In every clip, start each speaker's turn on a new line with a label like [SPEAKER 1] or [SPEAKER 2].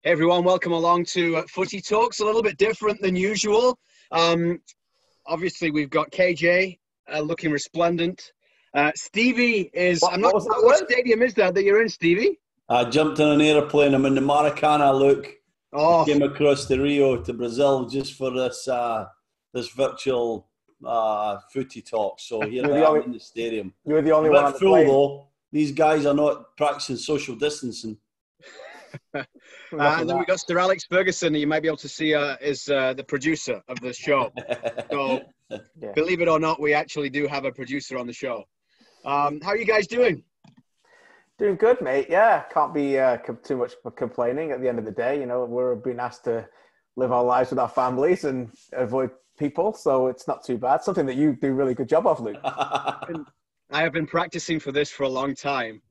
[SPEAKER 1] Hey everyone, welcome along to Footy Talks. A little bit different than usual. Obviously, we've got KJ looking resplendent. Stevie is... What stadium is that you're in, Stevie?
[SPEAKER 2] I jumped on an aeroplane. I'm in the Maracana, Luke.
[SPEAKER 1] Oh.
[SPEAKER 2] Came across the Rio to Brazil just for this this virtual Footy Talks. So here I am in the stadium.
[SPEAKER 3] You're the only one on the
[SPEAKER 2] full
[SPEAKER 3] plane.
[SPEAKER 2] Though. These guys are not practicing social distancing.
[SPEAKER 1] And then we got Sir Alex Ferguson. You might be able to see is the producer of the show. So, Believe it or not, we actually do have a producer on the show. How are you guys doing?
[SPEAKER 3] Doing good, mate. Yeah, can't be too much complaining at the end of the day. You know, we're being asked to live our lives with our families and avoid people, so it's not too bad. Something that you do a really good job of, Luke.
[SPEAKER 1] I have been practicing for this for a long time.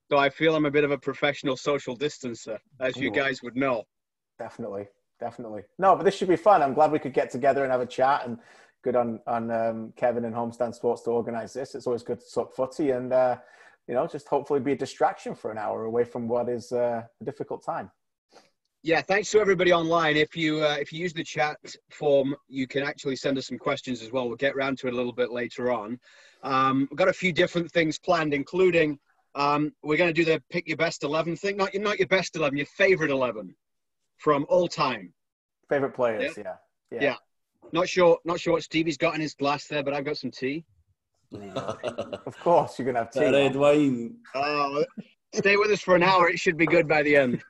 [SPEAKER 1] So I feel I'm a bit of a professional social distancer, as you guys would know.
[SPEAKER 3] Definitely. No, but this should be fun. I'm glad we could get together and have a chat, and good on Kevin and Homestand Sports to organise this. It's always good to talk footy and, just hopefully be a distraction for an hour away from what is a difficult time.
[SPEAKER 1] Yeah, thanks to everybody online. If you use the chat form, you can actually send us some questions as well. We'll get around to it a little bit later on. We've got a few different things planned, including... we're going to do the pick your best 11 thing. Not your best 11, your favorite 11 from all time.
[SPEAKER 3] Favorite players, yeah.
[SPEAKER 1] Not sure what Stevie's got in his glass there, but I've got some tea.
[SPEAKER 3] Of course, you're going to have tea.
[SPEAKER 2] Red wine.
[SPEAKER 1] Oh, stay with us for an hour. It should be good by the end.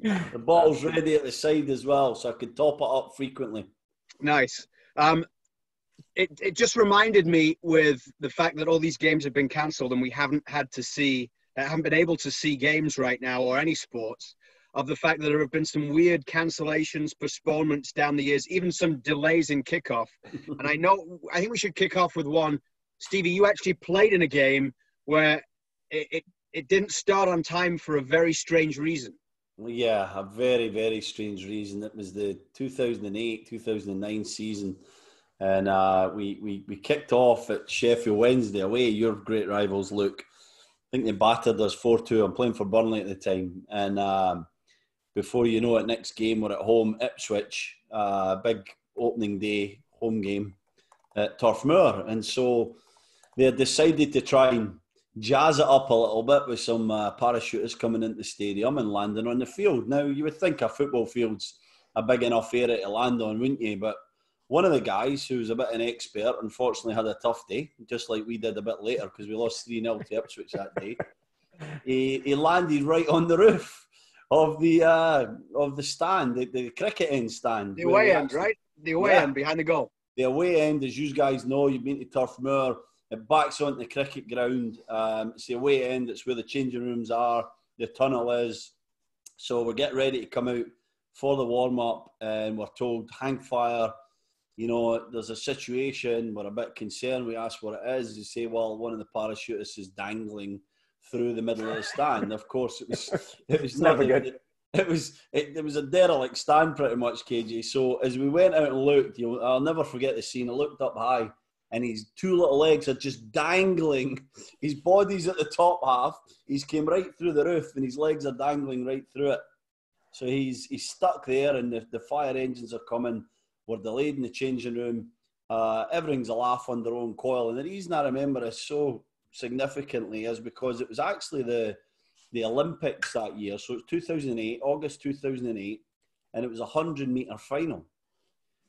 [SPEAKER 2] The bottle's ready at the side as well, so I can top it up frequently.
[SPEAKER 1] Nice. It just reminded me with the fact that all these games have been cancelled and we haven't been able to see games right now or any sports, of the fact that there have been some weird cancellations, postponements down the years, even some delays in kickoff. And I think we should kick off with one. Stevie, you actually played in a game where it didn't start on time for a very strange reason.
[SPEAKER 2] Well, yeah, a very, very strange reason. It was the 2008-2009 season. And we kicked off at Sheffield Wednesday away, your great rivals, Luke. I think they battered us 4-2. I'm playing for Burnley at the time. And before you know it, next game, we're at home, Ipswich, big opening day home game at Turf Moor. And so they had decided to try and jazz it up a little bit with some parachutists coming into the stadium and landing on the field. Now, you would think a football field's a big enough area to land on, wouldn't you? But one of the guys, who was a bit an expert, unfortunately had a tough day, just like we did a bit later because we lost 3-0 to Ipswich that day. He landed right on the roof of the stand, the cricket end stand.
[SPEAKER 1] The away end, right? The away end behind the goal.
[SPEAKER 2] The away end, as you guys know, you've been to Turf Moor, it backs onto the cricket ground. It's the away end, it's where the changing rooms are, the tunnel is. So we're getting ready to come out for the warm-up and we're told, hang fire. You know, there's a situation, we're a bit concerned, we ask what it is, you say, well, one of the parachutists is dangling through the middle of the stand. Of course, it was
[SPEAKER 3] never good.
[SPEAKER 2] It was a derelict stand pretty much, KJ. So as we went out and looked, I'll never forget the scene. I looked up high and his two little legs are just dangling. His body's at the top half. He's came right through the roof and his legs are dangling right through it. So he's stuck there and the fire engines are coming. We're delayed in the changing room. Everything's a laugh under own coil. And the reason I remember it so significantly is because it was actually the Olympics that year. So it's 2008, August 2008, and it was a 100-metre final.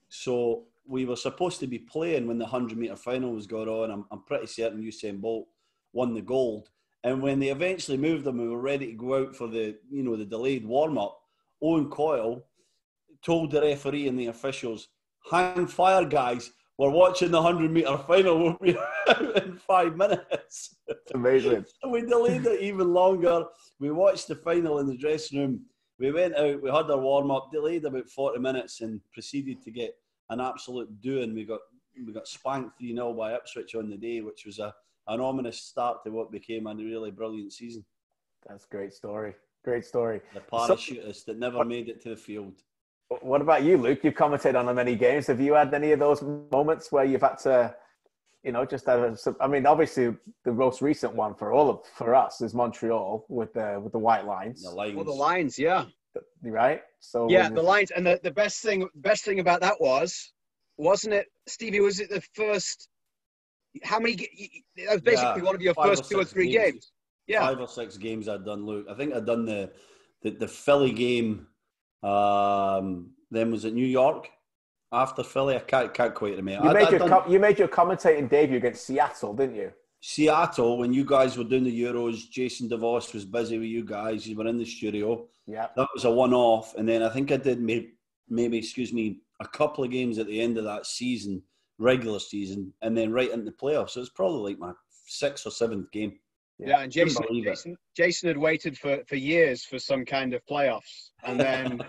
[SPEAKER 2] So we were supposed to be playing when the 100-metre final was going on. I'm pretty certain Usain Bolt won the gold. And when they eventually moved them, we were ready to go out for the delayed warm-up. Owen Coyle told the referee and the officials, hang fire, guys. We're watching the 100-metre final. We'll be out in 5 minutes.
[SPEAKER 3] Amazing.
[SPEAKER 2] So we delayed it even longer. We watched the final in the dressing room. We went out, we had our warm-up, delayed about 40 minutes and proceeded to get an absolute doing. We got spanked 3-0 by Ipswich on the day, which was an ominous start to what became a really brilliant season.
[SPEAKER 3] That's a great story. Great story.
[SPEAKER 2] The parachutists that never made it to the field.
[SPEAKER 3] What about you, Luke? You've commented on many games. Have you had any of those moments where you've had to just I mean, obviously the most recent one for us is Montreal with the White Lines.
[SPEAKER 2] The Lions.
[SPEAKER 1] Well, the Lions, yeah.
[SPEAKER 3] Right. So
[SPEAKER 1] yeah, the Lions, and the best thing about that wasn't it, Stevie? Was it the first? How many? That was basically one of your first 2 or 3 games. Yeah,
[SPEAKER 2] 5 or 6 games I'd done, Luke. I think I'd done the Philly game. Then was it New York after Philly? I can't quite remember.
[SPEAKER 3] You made your commentating debut against Seattle, didn't you?
[SPEAKER 2] Seattle, when you guys were doing the Euros, Jason DeVos was busy with you guys. You were in the studio.
[SPEAKER 3] Yeah,
[SPEAKER 2] that was a one-off, and then I think I did maybe a couple of games at the end of that season, regular season, and then right into the playoffs. So it's probably like my 6th or 7th game.
[SPEAKER 1] Yeah, and Jason had waited for years for some kind of playoffs, and then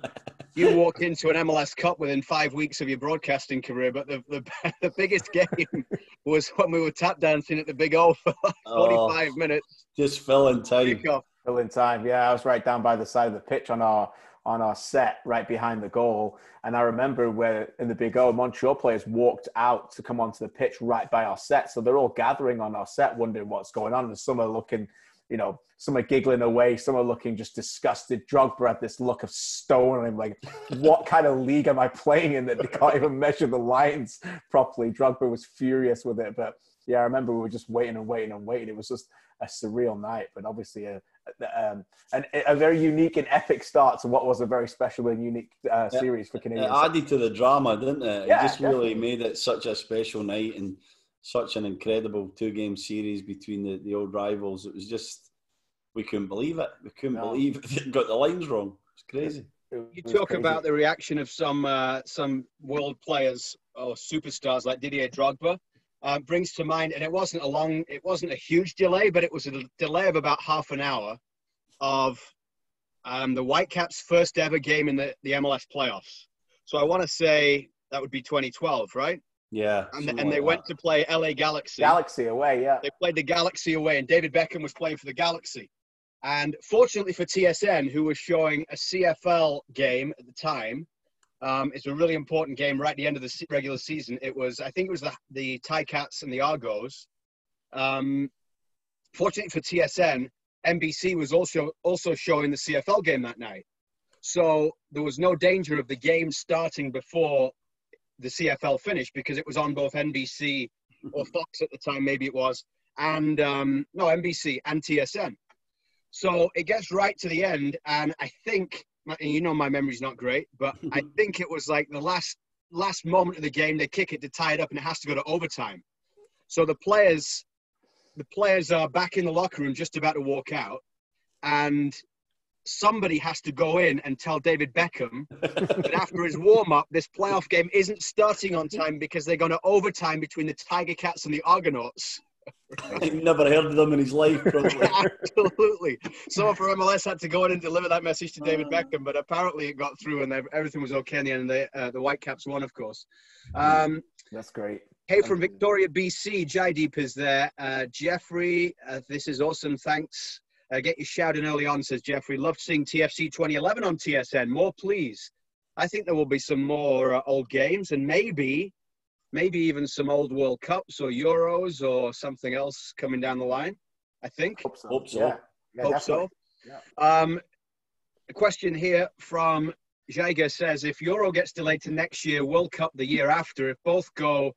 [SPEAKER 1] you walked into an MLS Cup within 5 weeks of your broadcasting career. But the biggest game was when we were tap dancing at the Big O for like 45 minutes.
[SPEAKER 2] Just fill in time.
[SPEAKER 3] Fill in time. Yeah, I was right down by the side of the pitch on our set, right behind the goal. And I remember where in the Big O, Montreal players walked out to come onto the pitch right by our set. So they're all gathering on our set, wondering what's going on. And some are looking, some are giggling away. Some are looking just disgusted. Drogba had this look of stone. And I'm like, what kind of league am I playing in that they can't even measure the lines properly? Drogba was furious with it. But yeah, I remember we were just waiting. It was just a surreal night, but obviously a very unique and epic start to what was a very special and unique series for Canadians.
[SPEAKER 2] It added to the drama, didn't it?
[SPEAKER 3] Yeah,
[SPEAKER 2] it just really made it such a special night and such an incredible 2-game series between the old rivals. It was just, we couldn't believe it. We couldn't believe it got the lines wrong. It's crazy.
[SPEAKER 1] You talk about the reaction of some world players or superstars like Didier Drogba. Brings to mind, and it wasn't a huge delay, but it was a delay of about half an hour of the Whitecaps' first ever game in the MLS playoffs. So I want to say that would be 2012, right?
[SPEAKER 2] Yeah.
[SPEAKER 1] And they went to play LA Galaxy.
[SPEAKER 3] Galaxy away, yeah.
[SPEAKER 1] They played the Galaxy away, and David Beckham was playing for the Galaxy. And fortunately for TSN, who was showing a CFL game at the time, it's a really important game right at the end of the regular season. I think it was the Ticats and the Argos. Fortunately for TSN, NBC was also showing the CFL game that night. So there was no danger of the game starting before the CFL finished because it was on both NBC or Fox at the time, maybe it was, and NBC and TSN. So it gets right to the end, and I think, my memory's not great, but I think it was like the last moment of the game, they kick it to tie it up, and it has to go to overtime. So the players are back in the locker room just about to walk out, and somebody has to go in and tell David Beckham that after his warm-up, this playoff game isn't starting on time because they're going to overtime between the Tiger Cats and the Argonauts.
[SPEAKER 2] I've never heard of them in his life, probably.
[SPEAKER 1] Absolutely. Someone for MLS had to go in and deliver that message to David Beckham, but apparently it got through and everything was okay in the end. The Whitecaps won, of course.
[SPEAKER 3] That's great.
[SPEAKER 1] Hey, from Victoria, BC, Jaideep is there. Jeffrey, this is awesome. Thanks. Get your shout in early on, says Jeffrey. Loved seeing TFC 2011 on TSN. More, please. I think there will be some more old games and maybe even some old World Cups or Euros or something else coming down the line, I think.
[SPEAKER 3] Hope so.
[SPEAKER 1] Yeah, Hope so.
[SPEAKER 3] Yeah.
[SPEAKER 1] A question here from Jager says, if Euro gets delayed to next year, World Cup the year after, if both go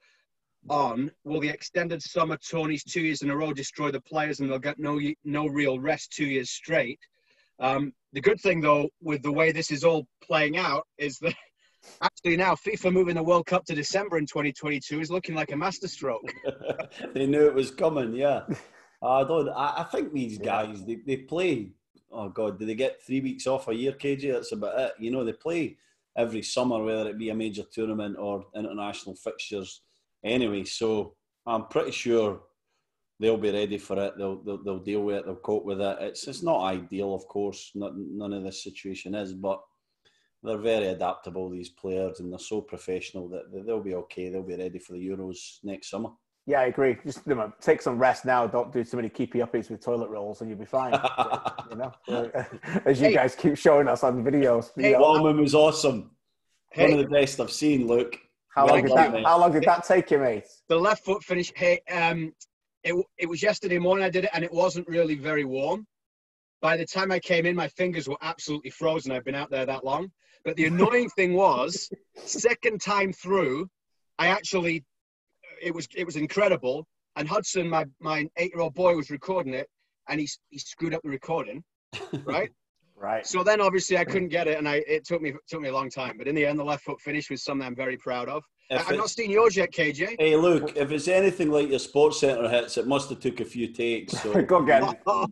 [SPEAKER 1] on, will the extended summer tourneys 2 years in a row destroy the players and they'll get no real rest 2 years straight? The good thing, though, with the way this is all playing out is that actually now FIFA moving the World Cup to December in 2022 is looking like a masterstroke.
[SPEAKER 2] They knew it was coming, yeah. I think these guys, they play, oh God, do they get 3 weeks off a year, KJ? That's about it. You know, they play every summer, whether it be a major tournament or international fixtures anyway. So I'm pretty sure they'll be ready for it. They'll deal with it. They'll cope with it. It's not ideal, of course. None of this situation is, but they're very adaptable, these players, and they're so professional that they'll be okay. They'll be ready for the Euros next summer.
[SPEAKER 3] Yeah, I agree. Just take some rest now. Don't do too many keepy-uppies with toilet rolls and you'll be fine. As you guys keep showing us on videos.
[SPEAKER 2] Wileman was awesome. One of the best I've seen, Luke.
[SPEAKER 3] How long did that take you, mate?
[SPEAKER 1] The left foot finish. Hey, it was yesterday morning I did it, and it wasn't really very warm. By the time I came in, my fingers were absolutely frozen. I've been out there that long. But the annoying thing was, second time through, it was incredible. And Hudson, my 8-year-old boy, was recording it, and he screwed up the recording, right?
[SPEAKER 3] Right.
[SPEAKER 1] So then obviously I couldn't get it, and it took me a long time. But in the end, the left foot finish was something I'm very proud of. I've not seen yours yet, KJ.
[SPEAKER 2] Hey, look, if it's anything like your Sports Centre hits, it must have took a few takes. So
[SPEAKER 3] Go again.
[SPEAKER 1] No,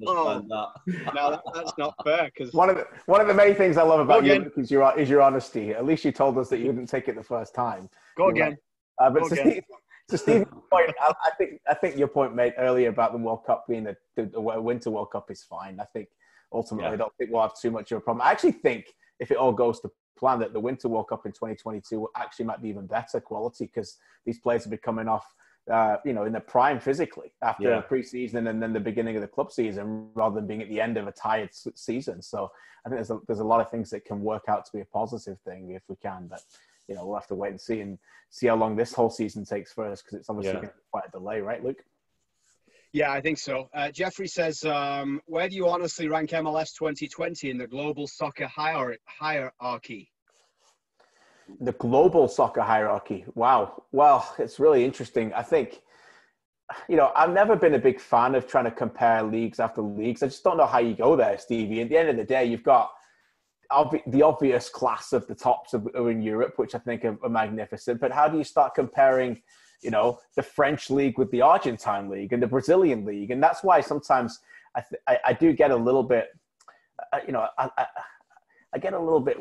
[SPEAKER 1] that's not fair. Because
[SPEAKER 3] one of the main things I love about you, Luke, is your honesty. At least you told us that you didn't take it the first time.
[SPEAKER 1] Go again.
[SPEAKER 3] To Steve's point, I think your point made earlier about the World Cup being the Winter World Cup is fine. I think ultimately I don't think we'll have too much of a problem. I actually think if it all goes to plan that the Winter World Cup in 2022 actually might be even better quality because these players will be coming off, in their prime physically after pre-season and then the beginning of the club season rather than being at the end of a tired season. So I think there's a lot of things that can work out to be a positive thing if we can, but we'll have to wait and see how long this whole season takes for us because it's obviously going to be quite a delay, right, Luke?
[SPEAKER 1] Yeah, I think so. Jeffrey says, where do you honestly rank MLS 2020 in the global soccer hierarchy?
[SPEAKER 3] The global soccer hierarchy. Wow. Well, it's really interesting. I think, I've never been a big fan of trying to compare leagues after leagues. I just don't know how you go there, Stevie. At the end of the day, you've got the obvious class of the tops are in Europe, which I think are magnificent. But how do you start comparing the French league with the Argentine league and the Brazilian league? And that's why sometimes I do get a little bit, I get a little bit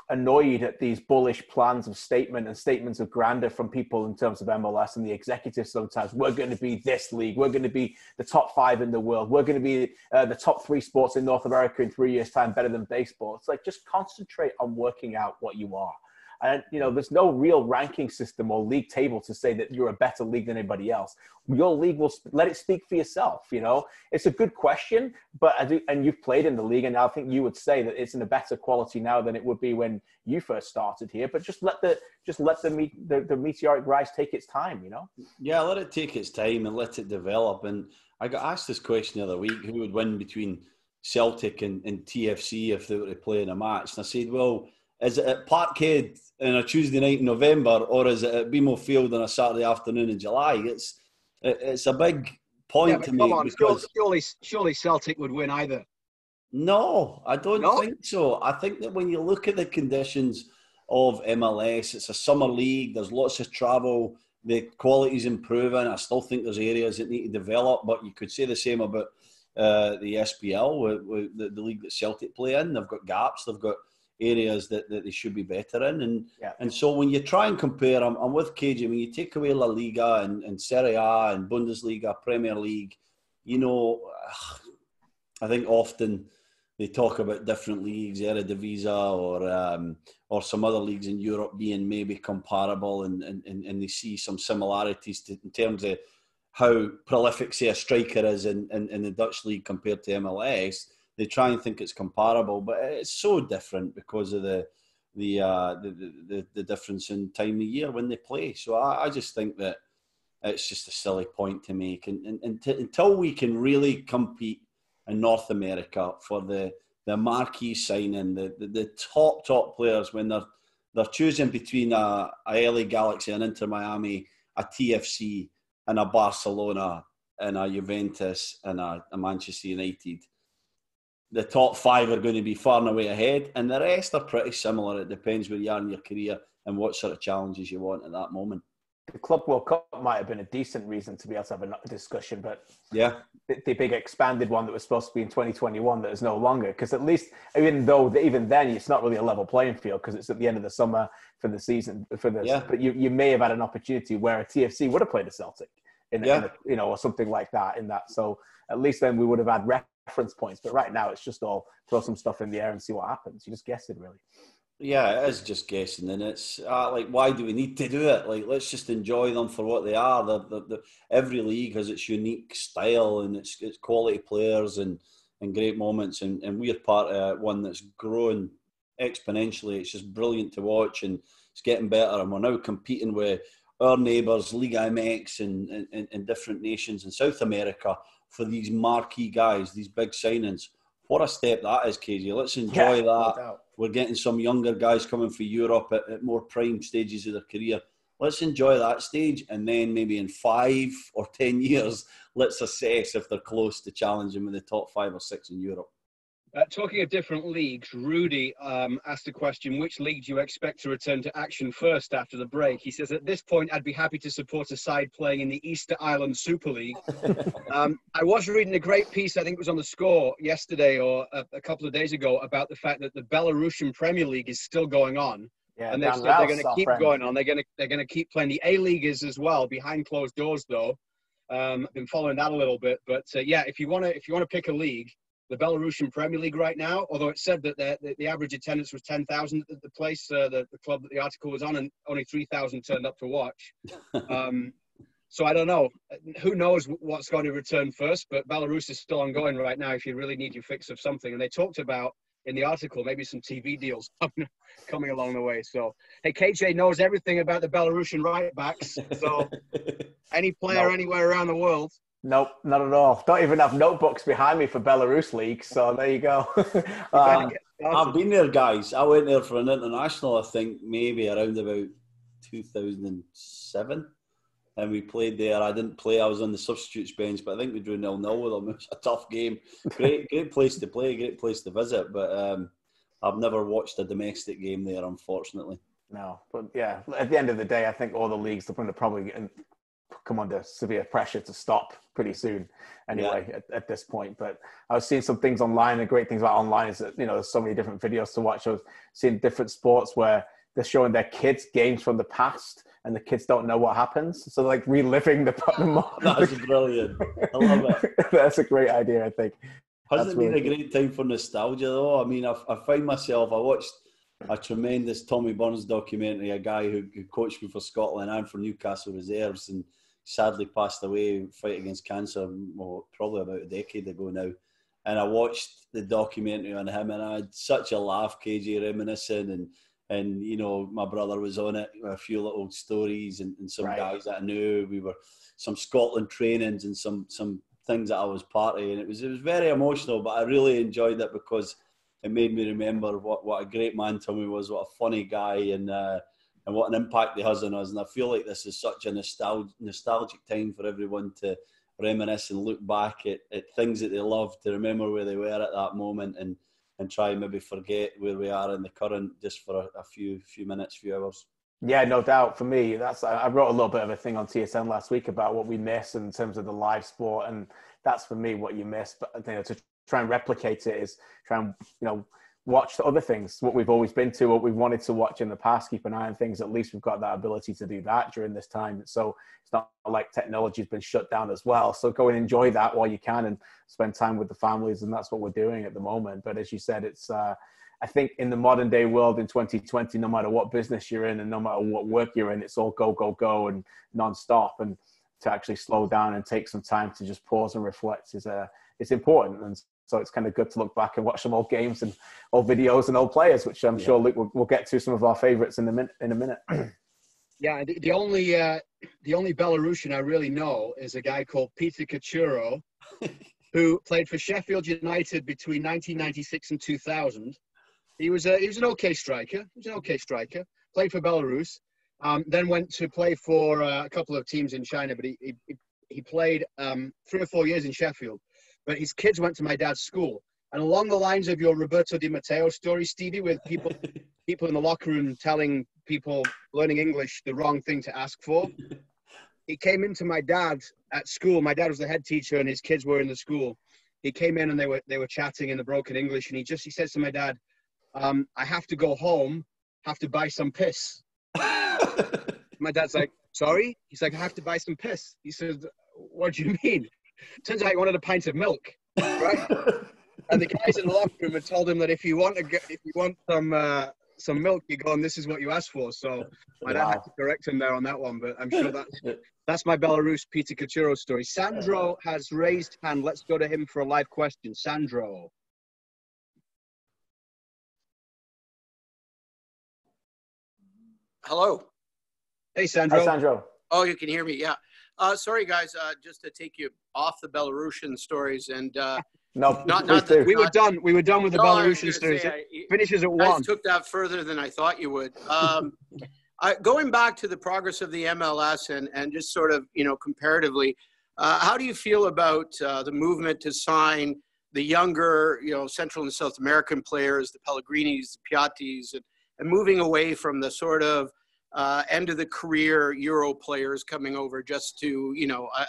[SPEAKER 3] annoyed at these bullish plans of statements of grandeur from people in terms of MLS and the executives sometimes. We're going to be this league. We're going to be the top 5 in the world. We're going to be the top 3 sports in North America in 3 years' time, better than baseball. It's like, just concentrate on working out what you are. And, there's no real ranking system or league table to say that you're a better league than anybody else. Your league will let it speak for yourself. It's a good question, but and you've played in the league, and I think you would say that it's in a better quality now than it would be when you first started here. But just let the meteoric rise take its time.
[SPEAKER 2] Yeah, let it take its time and let it develop. And I got asked this question the other week: who would win between Celtic and TFC if they were to play in a match? And I said, well, is it at Parkhead on a Tuesday night in November, or is it at BMO Field on a Saturday afternoon in July? It's a big point to make.
[SPEAKER 1] Because surely Celtic would win either.
[SPEAKER 2] No, I don't think so. I think that when you look at the conditions of MLS, it's a summer league. There's lots of travel. The quality's improving. I still think there's areas that need to develop, but you could say the same about the SPL, with the league that Celtic play in. They've got gaps. They've got areas that they should be better in. And so when you try and compare, I'm with KJ, when you take away La Liga and Serie A and Bundesliga, Premier League, I think often they talk about different leagues, Eredivisie or some other leagues in Europe being maybe comparable and they see some similarities in terms of how prolific, say, a striker is in the Dutch league compared to MLS. They try and think it's comparable, but it's so different because of the difference in time of year when they play. So I just think that it's just a silly point to make. And until we can really compete in North America for the marquee signing, the top players, when they're choosing between a LA Galaxy, an Inter Miami, a TFC, and a Barcelona, and a Juventus, and a Manchester United, the top 5 are going to be far and away ahead, and the rest are pretty similar. It depends where you are in your career and what sort of challenges you want at that moment.
[SPEAKER 3] The Club World Cup might have been a decent reason to be able to have a discussion, but the big expanded one that was supposed to be in 2021 that is no longer, because at least even then it's not really a level playing field because it's at the end of the summer for the season but you may have had an opportunity where a TFC would have played a Celtic or something like that in that. So at least then we would have had reference points, but right now it's just all throw some stuff in the air and see what happens. You just guess it, really.
[SPEAKER 2] Yeah, it is just guessing, and it's like, why do we need to do it? Like, let's just enjoy them for what they are. Every league has its unique style and its quality players and great moments, and we're part of one that's grown exponentially. It's just brilliant to watch and It's getting better, and we're now competing with our neighbours, Liga MX, in different nations in South America for these marquee guys, these big signings. What a step that is, KJ. Let's enjoy that. No, we're getting some younger guys coming for Europe at more prime stages of their career. Let's enjoy that stage, and then maybe in 5 or 10 years, let's assess if they're close to challenging with the top 5 or 6 in Europe.
[SPEAKER 1] Talking of different leagues, Rudy asked a question, which league do you expect to return to action first after the break? He says, at this point, I'd be happy to support a side playing in the Easter Island Super League. I was reading a great piece, I think it was on The Score yesterday or a couple of days ago, about the fact that the Belarusian Premier League is still going on.
[SPEAKER 3] Yeah,
[SPEAKER 1] and they're going to keep going on. They're going to keep playing. The A-League is as well, behind closed doors, though. I've been following that a little bit. But, yeah, if you want to pick a league, the Belarusian Premier League right now, although it said that the average attendance was 10,000 at the place, the club that the article was on, and only 3,000 turned up to watch. So I don't know. Who knows what's going to return first, but Belarus is still ongoing right now if you really need your fix of something. And they talked about, in the article, maybe some TV deals coming along the way. So, hey, KJ knows everything about the Belarusian right-backs. So any player anywhere around the world.
[SPEAKER 3] Nope, not at all. Don't even have notebooks behind me for Belarus League, so there you go.
[SPEAKER 2] I've been there, guys. I went there for an international, I think, maybe around about 2007. And we played there. I didn't play. I was on the substitutes bench, but I think we drew 0-0 with them. It was a tough game. Great place to play, great place to visit. But I've never watched a domestic game there, unfortunately.
[SPEAKER 3] No, but yeah, at the end of the day, I think all the leagues are going to probably come under severe pressure to stop pretty soon anyway at this point. But I was seeing some things online. The great things about online is that, there's so many different videos to watch. I was seeing different sports where they're showing their kids games from the past and the kids don't know what happens. So like reliving the
[SPEAKER 2] That's brilliant. I love it.
[SPEAKER 3] That's a great idea, I think.
[SPEAKER 2] Hasn't it been a great time for nostalgia though? I mean, I find myself, I watched a tremendous Tommy Burns documentary, a guy who coached me for Scotland and for Newcastle Reserves, and sadly passed away fighting against cancer, probably about a decade ago now. And I watched the documentary on him and I had such a laugh, KJ, reminiscing, and my brother was on it with a few little stories and some guys that I knew. We were some Scotland trainings and some things that I was part of, and it was very emotional, but I really enjoyed it because it made me remember what a great man Tommy was, what a funny guy, and what an impact he has on us. And I feel like this is such a nostalgic time for everyone to reminisce and look back at things that they loved, to remember where they were at that moment, and try and maybe forget where we are in the current just for a few minutes, few hours.
[SPEAKER 3] Yeah, no doubt. For me, I wrote a little bit of a thing on TSN last week about what we miss in terms of the live sport, and that's for me what you miss. But to try and replicate it is try and watch the other things, what we've always been to, what we've wanted to watch in the past, keep an eye on things. At least we've got that ability to do that during this time. So it's not like technology's been shut down as well. So go and enjoy that while you can and spend time with the families. And that's what we're doing at the moment. But as you said, it's, I think in the modern day world in 2020, no matter what business you're in and no matter what work you're in, it's all go, go, go and nonstop. And to actually slow down and take some time to just pause and reflect is important. And so it's kind of good to look back and watch some old games and old videos and old players, which I'm sure Luke will get to some of our favourites in a minute.
[SPEAKER 1] Yeah, the only Belarusian I really know is a guy called Peter Kachuro, who played for Sheffield United between 1996 and 2000. He was an okay striker. Played for Belarus. Then went to play for a couple of teams in China, but he played 3 or 4 years in Sheffield. But his kids went to my dad's school. And along the lines of your Roberto Di Matteo story, Stevie, with people in the locker room telling people learning English the wrong thing to ask for, he came into my dad at school. My dad was the head teacher and his kids were in the school. He came in and they were chatting in the broken English. And he says to my dad, I have to go home, have to buy some piss. My dad's like, sorry? He's like, I have to buy some piss. He said, what do you mean? Turns out he wanted a pint of milk, right? And the guys in the locker room had told him that if you want some milk, you go and this is what you ask for. So my dad had to correct him there on that one, but I'm sure that's my Belarus Peter Kachuro story. Sandro has raised hand. Let's go to him for a live question. Sandro.
[SPEAKER 4] Hello.
[SPEAKER 1] Hey, Sandro.
[SPEAKER 3] Hi, Sandro.
[SPEAKER 4] Oh, you can hear me. Yeah. Sorry, guys. Just to take you off the Belarusian stories and
[SPEAKER 3] No,
[SPEAKER 4] not
[SPEAKER 3] do.
[SPEAKER 1] We were done. We were done with the Belarusian stories.
[SPEAKER 4] It
[SPEAKER 1] Finishes at
[SPEAKER 4] you guys
[SPEAKER 1] 1.
[SPEAKER 4] took that further than I thought you would. Going back to the progress of the MLS and just sort of, comparatively, how do you feel about the movement to sign the younger, Central and South American players, the Pellegrinis, the Piattis, and moving away from the sort of end of the career Euro players coming over just to,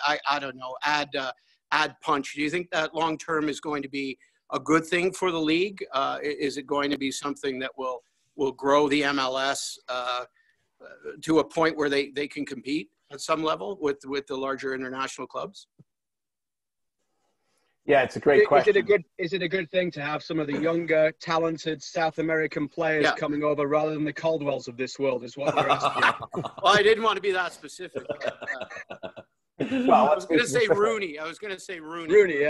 [SPEAKER 4] I don't know, add punch? Do you think that long term is going to be a good thing for the league? Is it going to be something that will grow the MLS to a point where they can compete at some level with the larger international clubs?
[SPEAKER 3] Yeah, it's a great question.
[SPEAKER 1] Is it a good thing to have some of the younger, talented South American players coming over rather than the Caldwells of this world? Is what we're asking.
[SPEAKER 4] Well, I didn't want to be that specific.
[SPEAKER 3] Well,
[SPEAKER 4] I was going to say Rooney.
[SPEAKER 1] Rooney,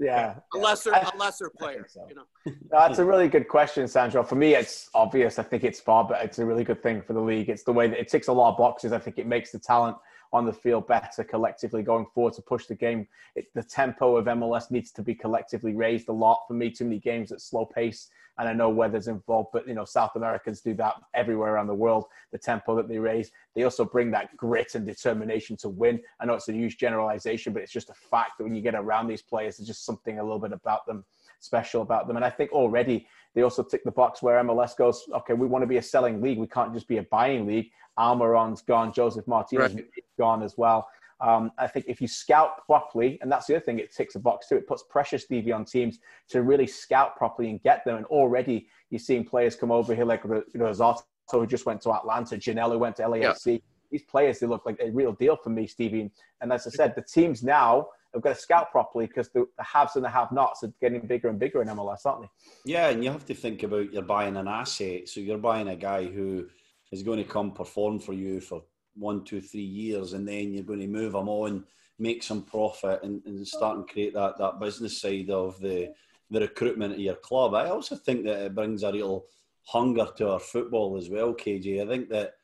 [SPEAKER 3] yeah.
[SPEAKER 4] A lesser player.
[SPEAKER 3] So. No, that's a really good question, Sandro. For me, it's obvious. I think it's but it's a really good thing for the league. It's the way that it ticks a lot of boxes. I think it makes the talent on the field better collectively going forward to push the game. The tempo of MLS needs to be collectively raised a lot. For me, too many games at slow pace, and I know weather's involved, but South Americans do that everywhere around the world. The tempo that they raise, they also bring that grit and determination to win. I know it's a huge generalization, but it's just a fact that when you get around these players, there's just something a little bit about them, special about them. And I think already they also tick the box where MLS goes, okay, we want to be a selling league. We can't just be a buying league. Almiron's gone, Joseph Martinez is gone as well. I think if you scout properly, and that's the other thing, it ticks a box too. It puts pressure, Stevie, on teams to really scout properly and get them. And already you're seeing players come over here like Zato, who just went to Atlanta, Janelle, went to LAFC. Yeah. These players, they look like a real deal for me, Stevie. And as I said, the teams now have got to scout properly because the haves and the have-nots are getting bigger and bigger in MLS, aren't they?
[SPEAKER 2] Yeah, and you have to think about you're buying an asset. So you're buying a guy who is going to come perform for you for 1, 2, 3 years, and then you're going to move them on, make some profit, and start and create that business side of the recruitment of your club. I also think that it brings a real hunger to our football as well, KJ. I think that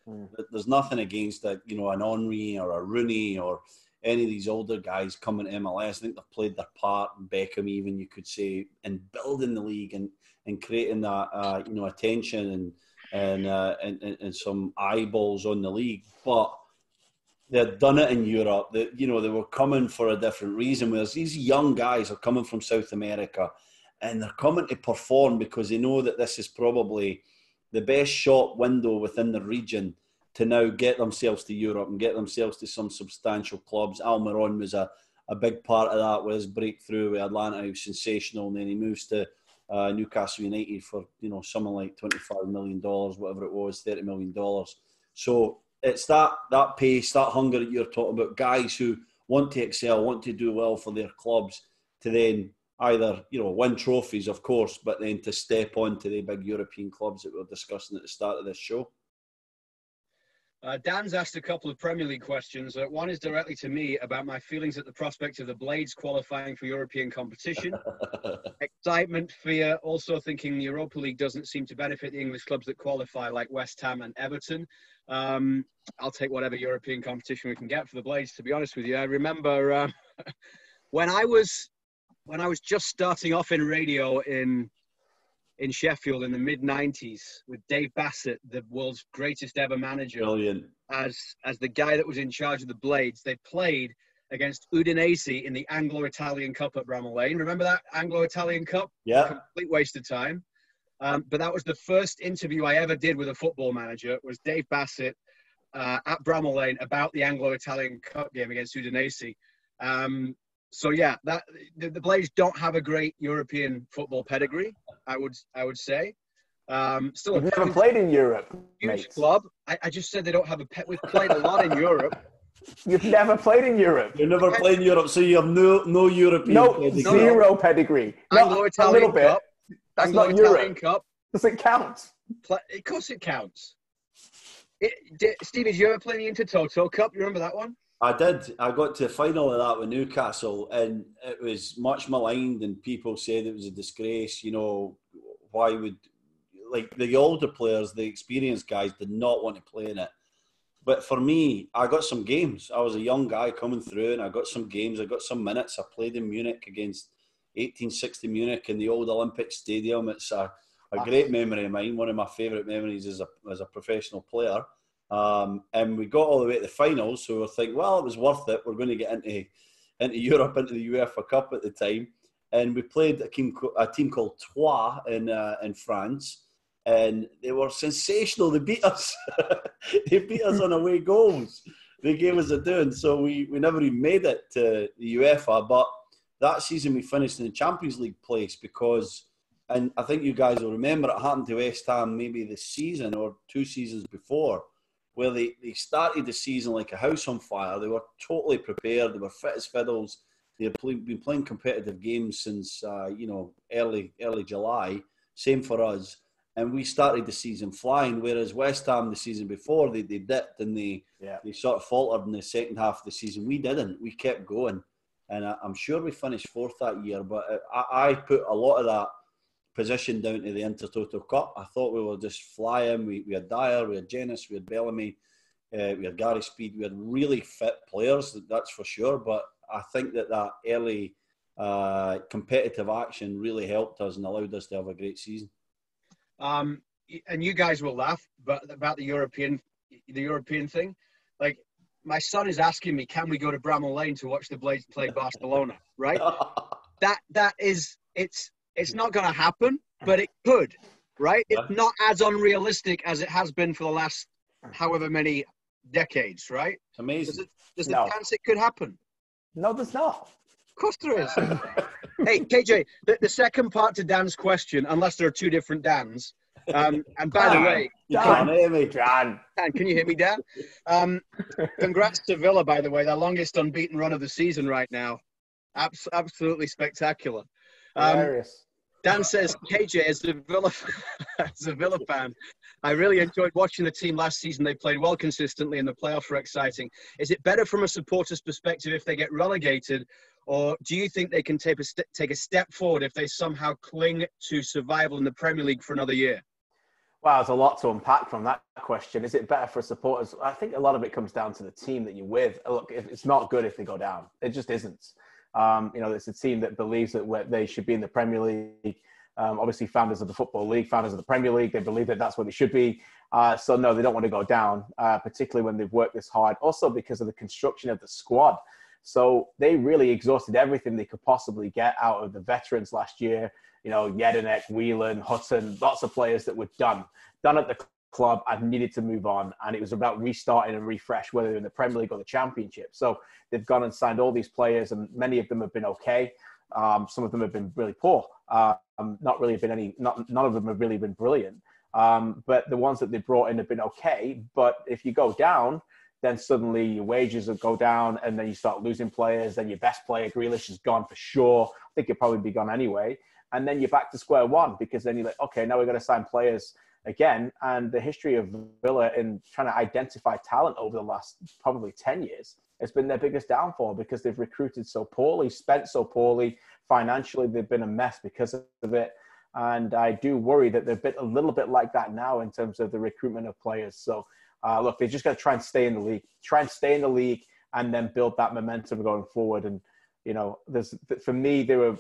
[SPEAKER 2] there's nothing against an Henry or a Rooney or any of these older guys coming to MLS. I think they've played their part, Beckham even, you could say, in building the league and creating that attention and some eyeballs on the league. But they've done it in Europe. They were coming for a different reason. Whereas these young guys are coming from South America and they're coming to perform because they know that this is probably the best shop window within the region to now get themselves to Europe and get themselves to some substantial clubs. Almiron was a big part of that with his breakthrough with Atlanta. He was sensational, and then he moves to Newcastle United for something like $25 million, whatever it was, $30 million. So it's that pace, that hunger that you're talking about, guys who want to excel, want to do well for their clubs, to then either win trophies, of course, but then to step on to the big European clubs that we were discussing at the start of this show.
[SPEAKER 1] Dan's asked a couple of Premier League questions. One is directly to me about my feelings at the prospect of the Blades qualifying for European competition. Excitement, fear, also thinking the Europa League doesn't seem to benefit the English clubs that qualify like West Ham and Everton. I'll take whatever European competition we can get for the Blades, to be honest with you. I remember when I was just starting off in radio in Sheffield in the mid-90s with Dave Bassett, the world's greatest ever manager.
[SPEAKER 2] Brilliant.
[SPEAKER 1] As the guy that was in charge of the Blades. They played against Udinese in the Anglo-Italian Cup at Bramall Lane. Remember that Anglo-Italian Cup?
[SPEAKER 2] Yeah.
[SPEAKER 1] Complete waste of time. But that was the first interview I ever did with a football manager, was Dave Bassett at Bramall Lane about the Anglo-Italian Cup game against Udinese. So yeah, the Blades don't have a great European football pedigree, I would say. Still,
[SPEAKER 3] you've never played in Europe,
[SPEAKER 1] huge club. I just said they don't have a pet. We've played a lot in Europe.
[SPEAKER 3] You've never played in Europe.
[SPEAKER 2] You've never played in Europe, so you have no European pedigree.
[SPEAKER 3] Zero pedigree.
[SPEAKER 1] Anglo-Italian
[SPEAKER 3] a little bit.
[SPEAKER 1] Cup.
[SPEAKER 3] That's not Europe.
[SPEAKER 1] Cup.
[SPEAKER 3] Does it count?
[SPEAKER 1] Of course it counts. Stevie, did you ever play the Intertoto Cup? You remember that one?
[SPEAKER 2] I did. I got to the final of that with Newcastle, and it was much maligned, and people said it was a disgrace. Why would like the older players, the experienced guys did not want to play in it. But for me, I got some games. I was a young guy coming through, and I got some games. I got some minutes. I played in Munich against 1860 Munich in the old Olympic Stadium. It's a great memory of mine. One of my favourite memories as a professional player. And we got all the way to the finals, so we were thinking, well, it was worth it. We're going to get into Europe, into the UEFA Cup at the time. And we played a team called Troyes in France. And they were sensational. They beat us. They beat us on away goals. They gave us a doing. So we never even made it to the UEFA. But that season we finished in the Champions League place because, and I think you guys will remember, it happened to West Ham maybe this season or 2 seasons before, where they started the season like a house on fire. They were totally prepared. They were fit as fiddles. They had been playing competitive games since early July. Same for us. And we started the season flying, whereas West Ham the season before, they dipped and they sort of faltered in the second half of the season. We didn't. We kept going. And I'm sure we finished 4th that year. But I put a lot of that position down to the Intertoto Cup. I thought we were just flying. We had Dyer, we had Jenis, we had Bellamy, we had Gary Speed. We had really fit players, that's for sure. But I think that early competitive action really helped us and allowed us to have a great season.
[SPEAKER 1] And you guys will laugh, but about the European thing, like my son is asking me, can we go to Bramall Lane to watch the Blades play Barcelona? Right? It's not going to happen, but it could. Right? Yeah. It's not as unrealistic as it has been for the last however many decades. Right?
[SPEAKER 2] It's amazing.
[SPEAKER 1] There's a chance it could happen.
[SPEAKER 3] No, there's not.
[SPEAKER 1] Of course there is. Hey, KJ, the second part to Dan's question, unless there are 2 different Dans, and by the way...
[SPEAKER 2] You can't hear me,
[SPEAKER 1] Dan, can you hear me, Dan? Congrats to Villa, by the way, their longest unbeaten run of the season right now. Absolutely spectacular.
[SPEAKER 3] Hilarious.
[SPEAKER 1] Dan says, KJ, as a Villa fan, I really enjoyed watching the team last season. They played well consistently and the playoffs were exciting. Is it better from a supporter's perspective if they get relegated, or do you think they can take a step forward if they somehow cling to survival in the Premier League for another year?
[SPEAKER 3] Wow, there's a lot to unpack from that question. Is it better for supporters? I think a lot of it comes down to the team that you're with. Look, it's not good if they go down. It just isn't. It's a team that believes that they should be in the Premier League. Obviously, founders of the Football League, founders of the Premier League, they believe that that's where they should be. So, no, they don't want to go down, particularly when they've worked this hard. Also, because of the construction of the squad. So they really exhausted everything they could possibly get out of the veterans last year. Jedinek, Whelan, Hutton, lots of players that were done at the club and needed to move on. And it was about restarting and refresh, whether in the Premier League or the Championship. So they've gone and signed all these players, and many of them have been okay. Some of them have been really poor. None of them have really been brilliant. But the ones that they brought in have been okay. But if you go down, then suddenly your wages will go down, and then you start losing players. Then your best player, Grealish, is gone for sure. I think he'll probably be gone anyway. And then you're back to square one, because then you're like, okay, now we're going to sign players again. And the history of Villa in trying to identify talent over the last probably 10 years has been their biggest downfall, because they've recruited so poorly, spent so poorly. Financially, they've been a mess because of it. And I do worry that they're a little bit like that now in terms of the recruitment of players. So, look, they're just going to try and stay in the league, and then build that momentum going forward. And, for me, they were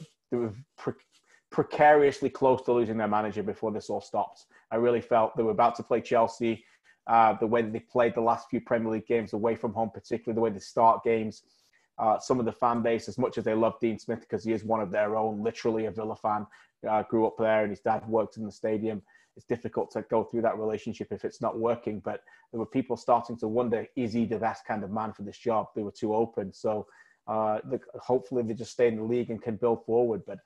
[SPEAKER 3] precariously close to losing their manager before this all stopped. I really felt they were about to play Chelsea. The way that they played the last few Premier League games away from home, particularly the way they start games. Some of the fan base, as much as they love Dean Smith because he is one of their own, literally a Villa fan, grew up there and his dad worked in the stadium. It's difficult to go through that relationship if it's not working. But there were people starting to wonder, is he the best kind of man for this job? They were too open. So hopefully they just stay in the league and can build forward. But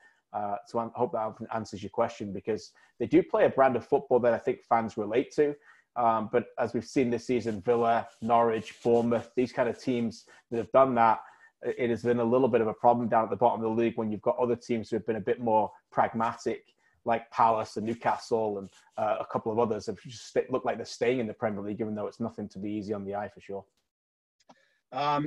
[SPEAKER 3] so I hope that answers your question, because they do play a brand of football that I think fans relate to. But as we've seen this season, Villa, Norwich, Bournemouth, these kind of teams that have done that, it has been a little bit of a problem down at the bottom of the league when you've got other teams who have been a bit more pragmatic, like Palace and Newcastle and a couple of others have just looked like they're staying in the Premier League, even though it's nothing to be easy on the eye for sure.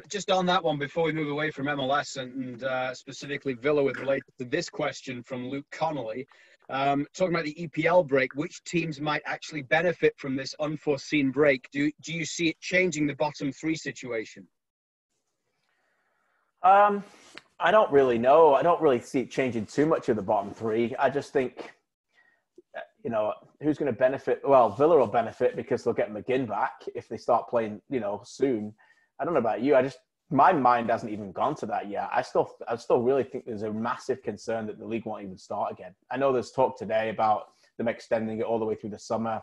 [SPEAKER 1] Just on that one, before we move away from MLS and specifically Villa, with related to this question from Luke Connolly, talking about the EPL break, which teams might actually benefit from this unforeseen break? Do you see it changing the bottom three situation?
[SPEAKER 3] I don't really know. I don't really see it changing too much of the bottom three. I just think, who's going to benefit? Well, Villa will benefit because they'll get McGinn back if they start playing, soon. I don't know about you. My mind hasn't even gone to that yet. I still really think there's a massive concern that the league won't even start again. I know there's talk today about them extending it all the way through the summer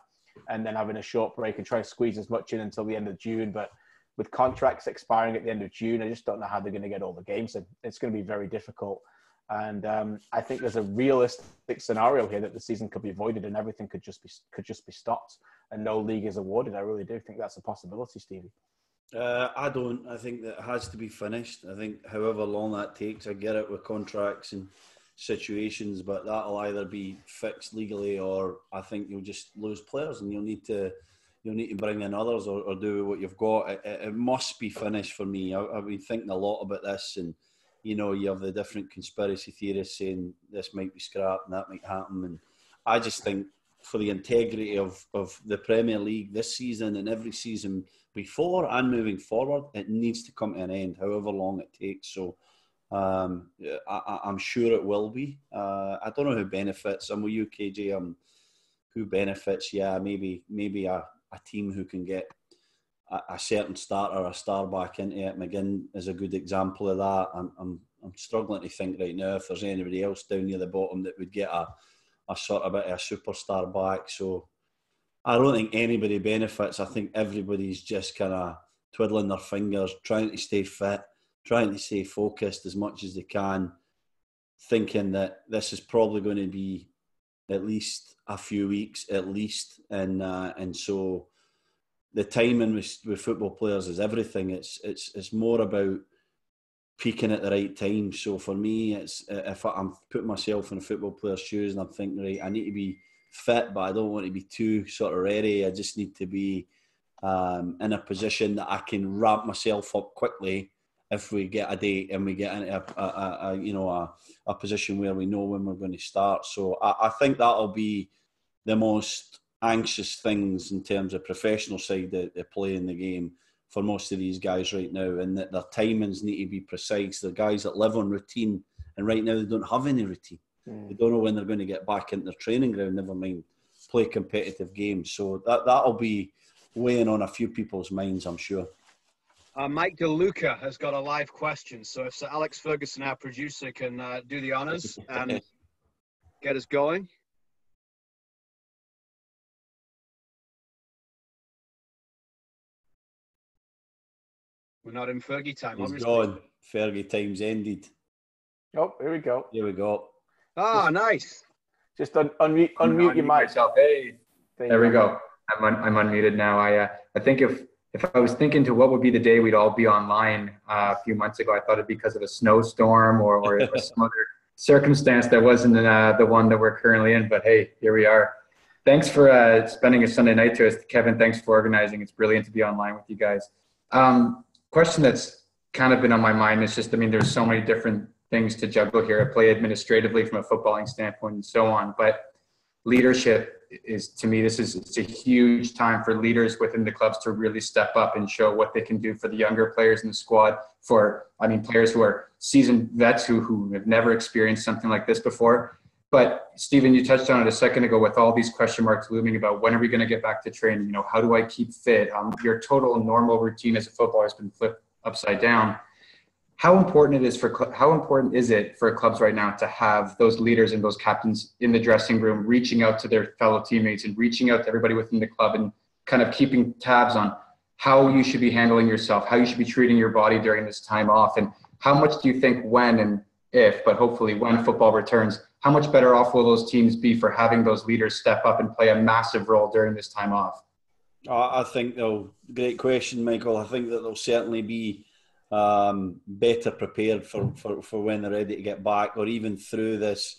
[SPEAKER 3] and then having a short break and trying to squeeze as much in until the end of June. But with contracts expiring at the end of June, I just don't know how they're going to get all the games in. It's going to be very difficult. And I think there's a realistic scenario here that the season could be avoided and everything could just be stopped and no league is awarded. I really do think that's a possibility, Stevie.
[SPEAKER 2] I don't. I think that it has to be finished. I think however long that takes, I get it with contracts and situations, but that'll either be fixed legally or I think you'll just lose players and you'll need to bring in others or do what you've got. It must be finished for me. I've been thinking a lot about this and, you have the different conspiracy theorists saying this might be scrapped and that might happen. And I just think for the integrity of the Premier League this season and every season before and moving forward, it needs to come to an end, however long it takes. So I'm sure it will be. I don't know who benefits. I'm with you, KJ. Who benefits? Yeah, maybe a team who can get a certain starter or a star back into it. McGinn is a good example of that. I'm struggling to think right now if there's anybody else down near the bottom that would get a sort of bit of a superstar back. So I don't think anybody benefits. I think everybody's just kind of twiddling their fingers, trying to stay fit, trying to stay focused as much as they can, thinking that this is probably going to be at least a few weeks at least. And so the timing with football players is everything. It's more about peaking at the right time. So for me, it's if I'm putting myself in a football player's shoes and I'm thinking, right, I need to be fit, but I don't want to be too sort of ready. I just need to be in a position that I can ramp myself up quickly if we get a date and we get into a position where we know when we're going to start. So I think that'll be the most anxious things in terms of professional side that they play in the game for most of these guys right now, and that their timings need to be precise. They're guys that live on routine, and right now they don't have any routine. They don't know when they're going to get back into their training ground, never mind play competitive games. So that'll be weighing on a few people's minds, I'm sure.
[SPEAKER 1] Mike DeLuca has got a live question. So if Sir Alex Ferguson, our producer, can do the honours and get us going. We're not in Fergie time,
[SPEAKER 2] He's
[SPEAKER 1] obviously.
[SPEAKER 2] gone. Fergie time's ended.
[SPEAKER 3] Oh, here we go.
[SPEAKER 2] Here we go.
[SPEAKER 1] Ah, nice.
[SPEAKER 3] Just unmute your mic.
[SPEAKER 5] Myself. Hey, there we go. I'm unmuted now. I think if I was thinking to what would be the day we'd all be online a few months ago, I thought it'd be because of a snowstorm or some other circumstance that wasn't the one that we're currently in. But hey, here we are. Thanks for spending a Sunday night to us, Kevin. Thanks for organizing. It's brilliant to be online with you guys. Question that's kind of been on my mind is just, there's so many different things to juggle here. I play administratively from a footballing standpoint and so on, but leadership is, to me, it's a huge time for leaders within the clubs to really step up and show what they can do for the younger players in the squad, for, players who are seasoned vets who have never experienced something like this before. But Stephen, you touched on it a second ago with all these question marks looming about when are we going to get back to training? How do I keep fit? Your total normal routine as a footballer has been flipped upside down. How important is it for clubs right now to have those leaders and those captains in the dressing room reaching out to their fellow teammates and reaching out to everybody within the club and kind of keeping tabs on how you should be handling yourself, how you should be treating your body during this time off, and how much do you think when and if, but hopefully when football returns, how much better off will those teams be for having those leaders step up and play a massive role during this time off?
[SPEAKER 2] I think great question, Michael. I think that they'll certainly be better prepared for when they're ready to get back, or even through this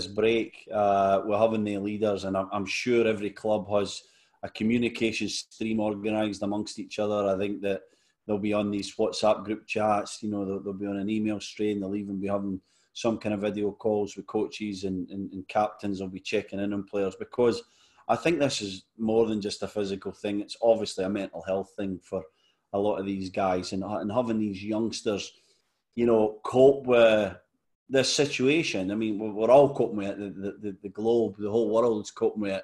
[SPEAKER 2] break. We're having the leaders, and I'm sure every club has a communication stream organised amongst each other. I think that they'll be on these WhatsApp group chats. They'll be on an email stream. They'll even be having some kind of video calls with coaches and captains will be checking in on players, because I think this is more than just a physical thing. It's obviously a mental health thing for a lot of these guys, and having these youngsters, cope with this situation. I mean, we're all coping with it. The globe, the whole world is coping with it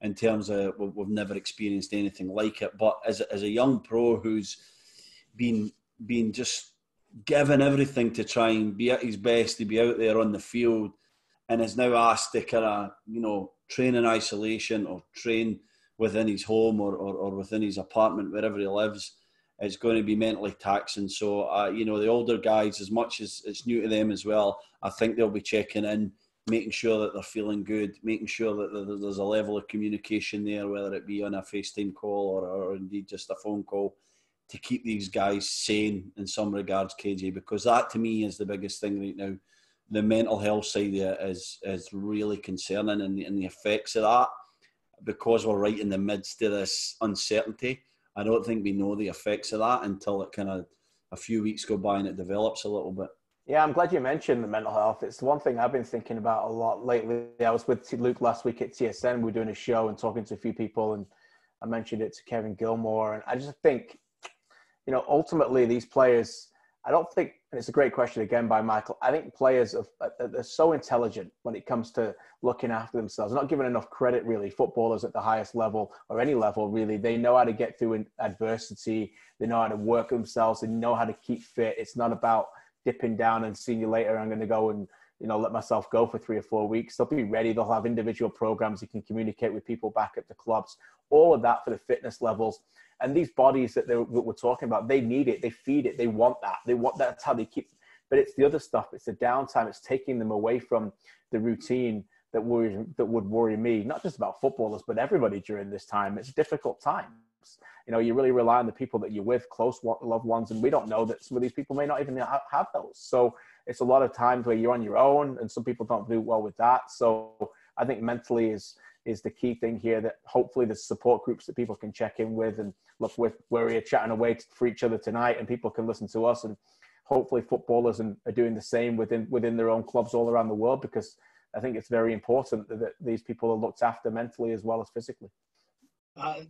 [SPEAKER 2] in terms of we've never experienced anything like it. But as a young pro who's been just given everything to try and be at his best, to be out there on the field, and is now asked to kind of, train in isolation or train within his home or within his apartment, wherever he lives, it's going to be mentally taxing. So, the older guys, as much as it's new to them as well, I think they'll be checking in, making sure that they're feeling good, making sure that there's a level of communication there, whether it be on a FaceTime call or indeed just a phone call, to keep these guys sane in some regards, KJ, because that to me is the biggest thing right now. The mental health side of it is really concerning, and the effects of that, because we're right in the midst of this uncertainty. I don't think we know the effects of that until it kind of a few weeks go by and it develops a little bit.
[SPEAKER 3] Yeah, I'm glad you mentioned the mental health. It's the one thing I've been thinking about a lot lately. I was with Luke last week at TSN. We were doing a show and talking to a few people, and I mentioned it to Kevin Gilmore. And I just think, ultimately these players, I don't think, and it's a great question again by Michael, I think players they're so intelligent when it comes to looking after themselves. Not given enough credit, really. Footballers at the highest level, or any level, really, they know how to get through adversity. They know how to work themselves. They know how to keep fit. It's not about dipping down and seeing you later. I'm going to go and, let myself go for 3 or 4 weeks. They'll be ready. They'll have individual programs. You can communicate with people back at the clubs. All of that for the fitness levels. And these bodies that we're talking about, they need it. They feed it. They want that. That's how they keep. But it's the other stuff. It's the downtime. It's taking them away from the routine that would worry me. Not just about footballers, but everybody during this time. It's difficult times. You really rely on the people that you're with, close loved ones, and we don't know that some of these people may not even have those. So it's a lot of times where you're on your own, and some people don't do well with that. So I think mentally is the key thing here, that hopefully there's support groups that people can check in with and look with, where we're chatting away for each other tonight, and people can listen to us, and hopefully footballers are doing the same within their own clubs all around the world, because I think it's very important that these people are looked after mentally as well as physically.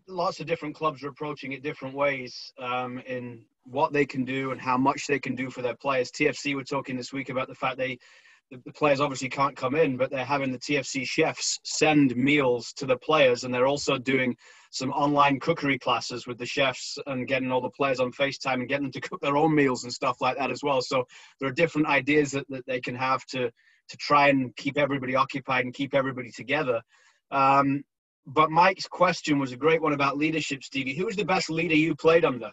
[SPEAKER 1] Lots of different clubs are approaching it different ways in what they can do and how much they can do for their players. TFC were talking this week about the fact the players obviously can't come in, but they're having the TFC chefs send meals to the players, and they're also doing some online cookery classes with the chefs and getting all the players on FaceTime and getting them to cook their own meals and stuff like that as well. So there are different ideas that they can have to try and keep everybody occupied and keep everybody together. But Mike's question was a great one about leadership, Stevie. Who was the best leader you played under?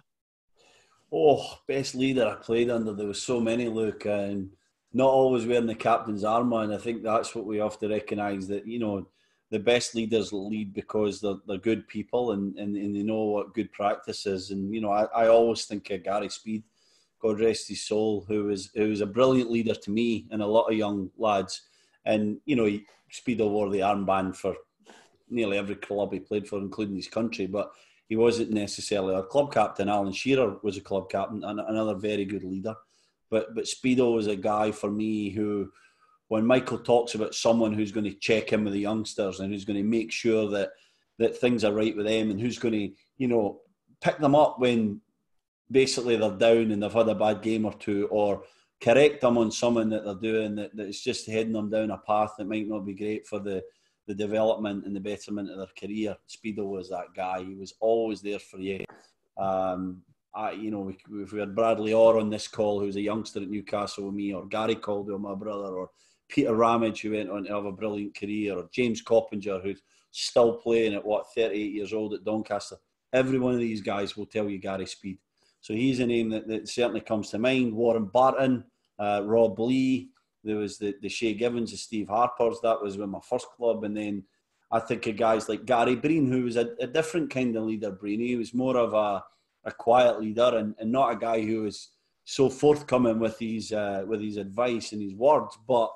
[SPEAKER 2] Oh, best leader I played under. There was so many, Luke, and not always wearing the captain's armour. And I think that's what we have to recognise, that, the best leaders lead because they're good people and they know what good practice is. And, I always think of Gary Speed, God rest his soul, who was a brilliant leader to me and a lot of young lads. And, Speedo wore the armband for nearly every club he played for, including his country, but he wasn't necessarily our club captain. Alan Shearer was a club captain and another very good leader. But Speedo was a guy for me who, when Michael talks about someone who's going to check in with the youngsters and who's going to make sure that things are right with them, and who's going to, pick them up when basically they're down and they've had a bad game or two, or correct them on something that they're doing that's just heading them down a path that might not be great for the development and the betterment of their career. Speedo was that guy. He was always there for you. If we had Bradley Orr on this call, who's a youngster at Newcastle with me, or Gary Caldwell, my brother, or Peter Ramage, who went on to have a brilliant career, or James Coppinger, who's still playing at 38 years old at Doncaster. Every one of these guys will tell you Gary Speed. So he's a name that certainly comes to mind. Warren Barton, Rob Lee. There was the Shea Givens, the Steve Harpers. That was with my first club. And then I think of guys like Gary Breen, who was a different kind of leader, Breen. He was more of a quiet leader and not a guy who was so forthcoming with his advice and his words. But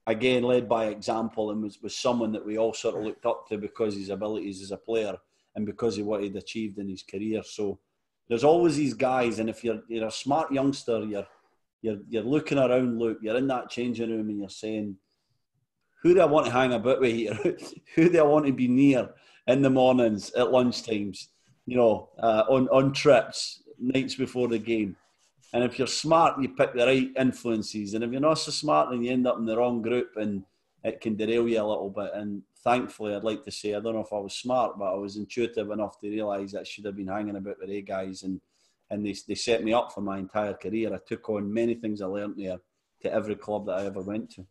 [SPEAKER 2] again, led by example, and was someone that we all sort of looked up to because of his abilities as a player and because of what he'd achieved in his career. So there's always these guys. And if you're a smart youngster, you're looking around, Luke, you're in that changing room and you're saying, who do I want to hang about with here? Who do I want to be near in the mornings, at lunchtimes, on trips, nights before the game? And if you're smart, you pick the right influences. And if you're not so smart, then you end up in the wrong group and it can derail you a little bit. And thankfully, I'd like to say, I don't know if I was smart, but I was intuitive enough to realise that I should have been hanging about with A guys. And they set me up for my entire career. I took on many things I learnt there to every club that I ever went to.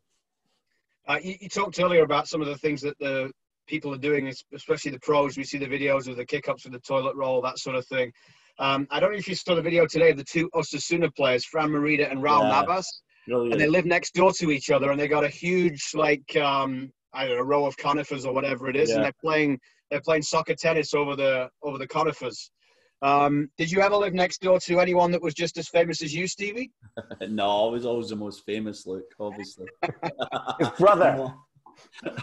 [SPEAKER 1] You talked earlier about some of the things that the people are doing, especially the pros. We see the videos of the kick-ups with the toilet roll, that sort of thing. I don't know if you saw the video today of the two Osasuna players, Fran Merida and Raul Navas. Brilliant. And they live next door to each other, and they got a huge, I don't know, row of conifers or whatever it is, and they're playing soccer tennis over the conifers. Did you ever live next door to anyone that was just as famous as you, Stevie?
[SPEAKER 2] No, I was always the most famous, Luke, obviously.
[SPEAKER 3] His brother.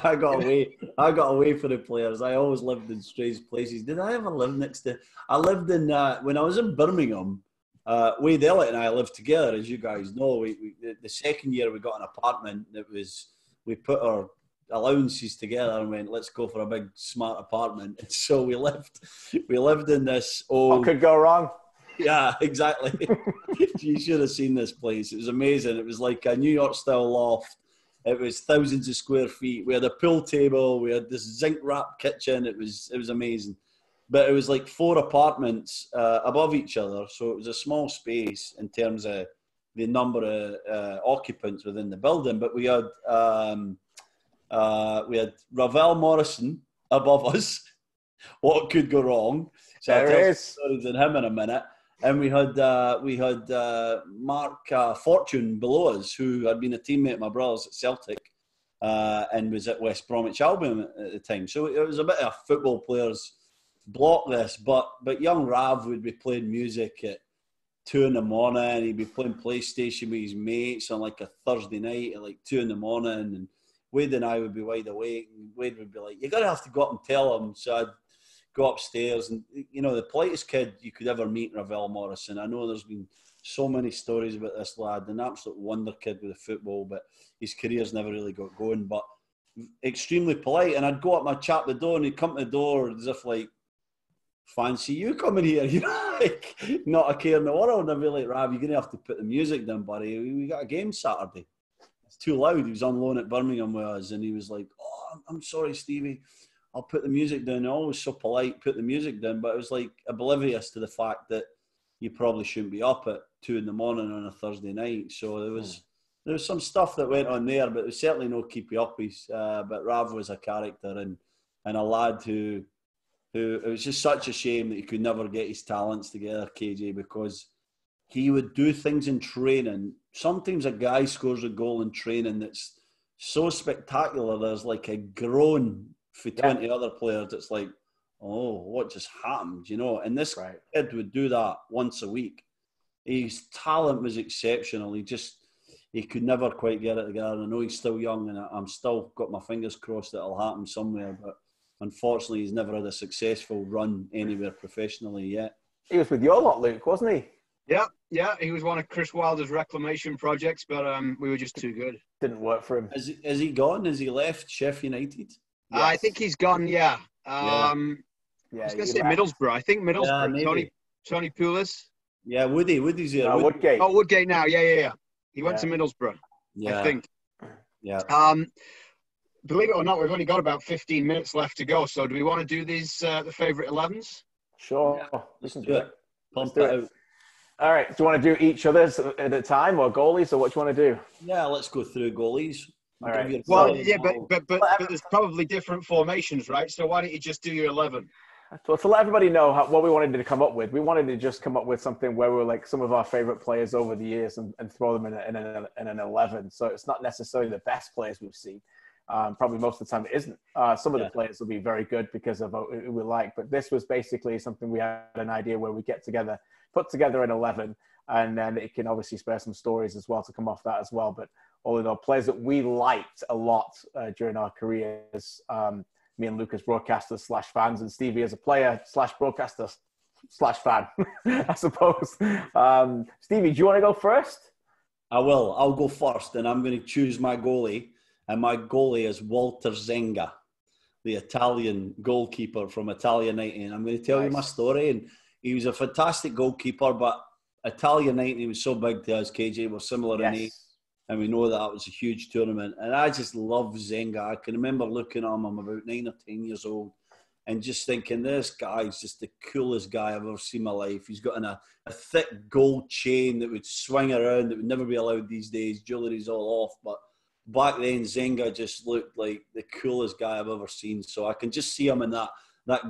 [SPEAKER 2] I got away for the players. I always lived in strange places. Did I ever live next to... I lived in... when I was in Birmingham, Wade Elliott and I lived together, as you guys know. The second year we got an apartment that was... We put our allowances together and went, let's go for a big smart apartment. And so we lived in this old...
[SPEAKER 3] What could go wrong?
[SPEAKER 2] Yeah, exactly. You should have seen this place. It was amazing. It was like a New York style loft. It was thousands of square feet. We had a pool table. We had this zinc wrap kitchen. It was amazing. But it was like 4 apartments above each other. So it was a small space in terms of the number of occupants within the building. But we had Ravel Morrison above us. What could go wrong? So I'll tell some stories on him in a minute. And we had Mark Fortune below us, who had been a teammate of my brother's at Celtic and was at West Bromwich Albion at the time. So it was a bit of a football players block this, but young Rav would be playing music at 2 a.m. He'd be playing PlayStation with his mates on like a Thursday night at like 2 a.m. And Wade and I would be wide awake, and Wade would be like, "You're gonna have to go up and tell him." So I'd go upstairs, and the politest kid you could ever meet, Ravel Morrison. I know there's been so many stories about this lad, an absolute wonder kid with the football, but his career's never really got going. But extremely polite, and I'd go up and I'd chat the door, and he'd come to the door as if like, fancy you coming here, like not a care in the world. And I'd be like, Rav, you're gonna have to put the music down, buddy. We got a game Saturday. It's too loud. He was on loan at Birmingham with us, and he was like, "Oh, I'm sorry, Stevie. I'll put the music down." Always so polite, put the music down, but it was like oblivious to the fact that you probably shouldn't be up at 2 a.m. on a Thursday night. So there was some stuff that went on there, but there was certainly no keepy uppies. But Rav was a character and a lad who it was just such a shame that he could never get his talents together, KJ, because he would do things in training. Sometimes a guy scores a goal in training that's so spectacular, there's like a groan for 20 other players. It's like, oh, what just happened, And this kid would do that once a week. His talent was exceptional. He could never quite get it together. I know he's still young, and I'm still got my fingers crossed that it'll happen somewhere, but unfortunately he's never had a successful run anywhere professionally yet.
[SPEAKER 3] He was with your lot, Luke, wasn't he?
[SPEAKER 1] Yeah, he was one of Chris Wilder's reclamation projects, but we were just too good.
[SPEAKER 3] Didn't work for him.
[SPEAKER 2] Has he gone? Has he left Sheffield United?
[SPEAKER 1] Yes. I think he's gone, yeah. I was going to say Middlesbrough. I think Middlesbrough. Tony Pulis.
[SPEAKER 2] Yeah, Woody's here.
[SPEAKER 3] Woodgate.
[SPEAKER 1] Oh, Woodgate now. Yeah. He went to Middlesbrough, I think.
[SPEAKER 2] Yeah.
[SPEAKER 1] Believe it or not, we've only got about 15 minutes left to go. So do we want to do these, the favourite 11s?
[SPEAKER 3] Sure.
[SPEAKER 2] Yeah.
[SPEAKER 3] Let's do it. Pump it out. All right. Do you want to do each other's at a time, or goalies, or what do you want to do?
[SPEAKER 2] Yeah, let's go through goalies.
[SPEAKER 3] All right.
[SPEAKER 1] Well, yeah, but there's probably different formations, right? So why don't you just do your 11?
[SPEAKER 3] So to let everybody know what we wanted to come up with, we wanted to just come up with something where we were like some of our favorite players over the years and throw them in an 11. So it's not necessarily the best players we've seen. Probably most of the time it isn't. Some of the players will be very good because of what we like, but this was basically something we had an idea where we put together an 11, and then it can obviously spare some stories as well to come off that as well. But all in all, players that we liked a lot during our careers, me and Luke as broadcasters / fans, and Stevie as a player / broadcaster / fan, I suppose. Stevie, do you want to go first?
[SPEAKER 2] I will. I'll go first, and I'm going to choose my goalie. And my goalie is Walter Zenga, the Italian goalkeeper from Italia 90. And I'm going to tell you my story. And he was a fantastic goalkeeper, but Italia 90 was so big to us, KJ. We're similar in age. And we know that was a huge tournament. And I just love Zenga. I can remember looking at him. I'm about 9 or 10 years old. And just thinking, this guy's just the coolest guy I've ever seen in my life. He's got a thick gold chain that would swing around, that would never be allowed these days. Jewellery's all off. But back then, Zenga just looked like the coolest guy I've ever seen. So I can just see him in that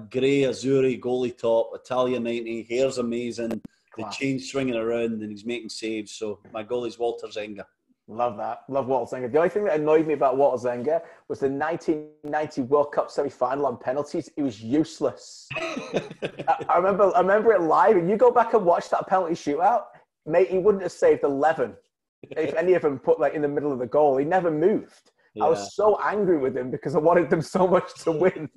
[SPEAKER 2] grey Azzurri goalie top, Italia 90, hair's amazing, the chain swinging around, and he's making saves. So my goalie's Walter Zenga.
[SPEAKER 3] Love that. Love Walter Zenga. The only thing that annoyed me about Walter Zenga was the 1990 World Cup semi-final on penalties. It was useless. I remember it live, and you go back and watch that penalty shootout, mate, he wouldn't have saved 11 if any of them put in the middle of the goal. He never moved. Yeah. I was so angry with him because I wanted them so much to win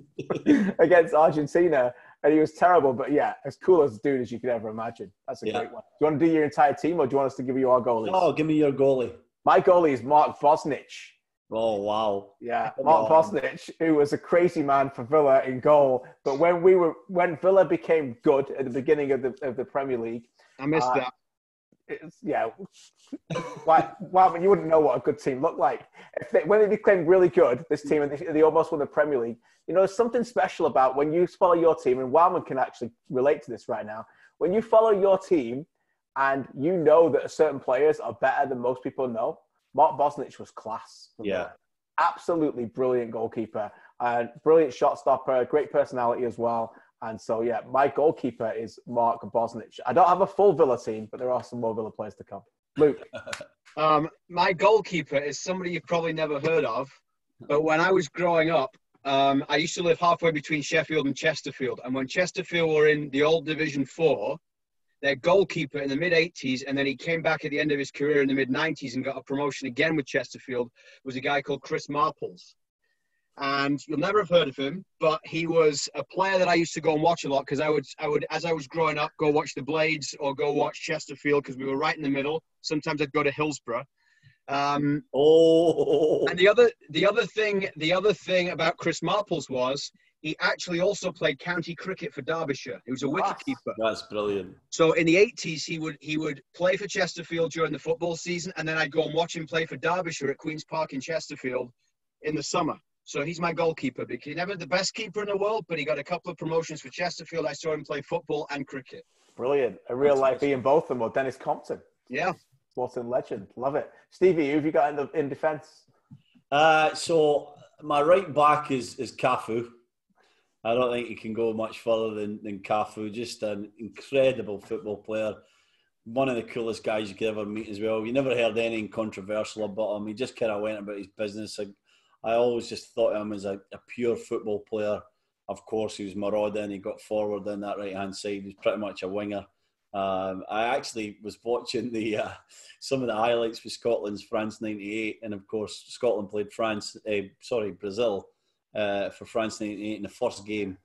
[SPEAKER 3] against Argentina, and he was terrible. But yeah, as cool as a dude as you could ever imagine. That's a great one. Do you want to do your entire team, or do you want us to give you our goalies?
[SPEAKER 2] Oh, give me your goalie.
[SPEAKER 3] My goalie is Mark Bosnich.
[SPEAKER 2] Oh, wow.
[SPEAKER 3] Yeah, Mark Bosnich, who was a crazy man for Villa in goal. But when Villa became good at the beginning of the Premier League...
[SPEAKER 1] I missed that.
[SPEAKER 3] Well, you wouldn't know what a good team looked like. When they became really good, this team, and they almost won the Premier League, there's something special about when you follow your team, and Wileman can actually relate to this right now. When you follow your team, and you know that certain players are better than most people know. Mark Bosnich was class.
[SPEAKER 2] Yeah.
[SPEAKER 3] Absolutely brilliant goalkeeper. And brilliant shot stopper, great personality as well. And so, yeah, my goalkeeper is Mark Bosnich. I don't have a full Villa team, but there are some more Villa players to come. Luke?
[SPEAKER 1] My goalkeeper is somebody you've probably never heard of. But when I was growing up, I used to live halfway between Sheffield and Chesterfield. And when Chesterfield were in the old Division 4, their goalkeeper in the mid-80s, and then he came back at the end of his career in the mid-90s and got a promotion again with Chesterfield, was a guy called Chris Marples. And you'll never have heard of him, but he was a player that I used to go and watch a lot because I would, as I was growing up, go watch the Blades or go watch Chesterfield because we were right in the middle. Sometimes I'd go to Hillsborough. And the other thing about Chris Marples was he actually also played county cricket for Derbyshire. He was a wicketkeeper.
[SPEAKER 2] That's brilliant.
[SPEAKER 1] So in the 80s, he would play for Chesterfield during the football season, and then I'd go and watch him play for Derbyshire at Queen's Park in Chesterfield in the summer. So he's my goalkeeper. Because he's never the best keeper in the world, but he got a couple of promotions for Chesterfield. I saw him play football and cricket.
[SPEAKER 3] Brilliant. A real life Ian Botham or Dennis Compton.
[SPEAKER 1] Yeah.
[SPEAKER 3] Sporting legend. Love it. Stevie, who have you got in defence?
[SPEAKER 2] So my right back is Cafu. I don't think you can go much further than Cafu. Just an incredible football player. One of the coolest guys you could ever meet as well. You never heard anything controversial about him. He just kind of went about his business. I always just thought of him as a pure football player. Of course, he was marauding. He got forward on that right-hand side. He was pretty much a winger. I actually was watching some of the highlights for Scotland's France 98. And, of course, Scotland played Brazil. For France 98 in the first game,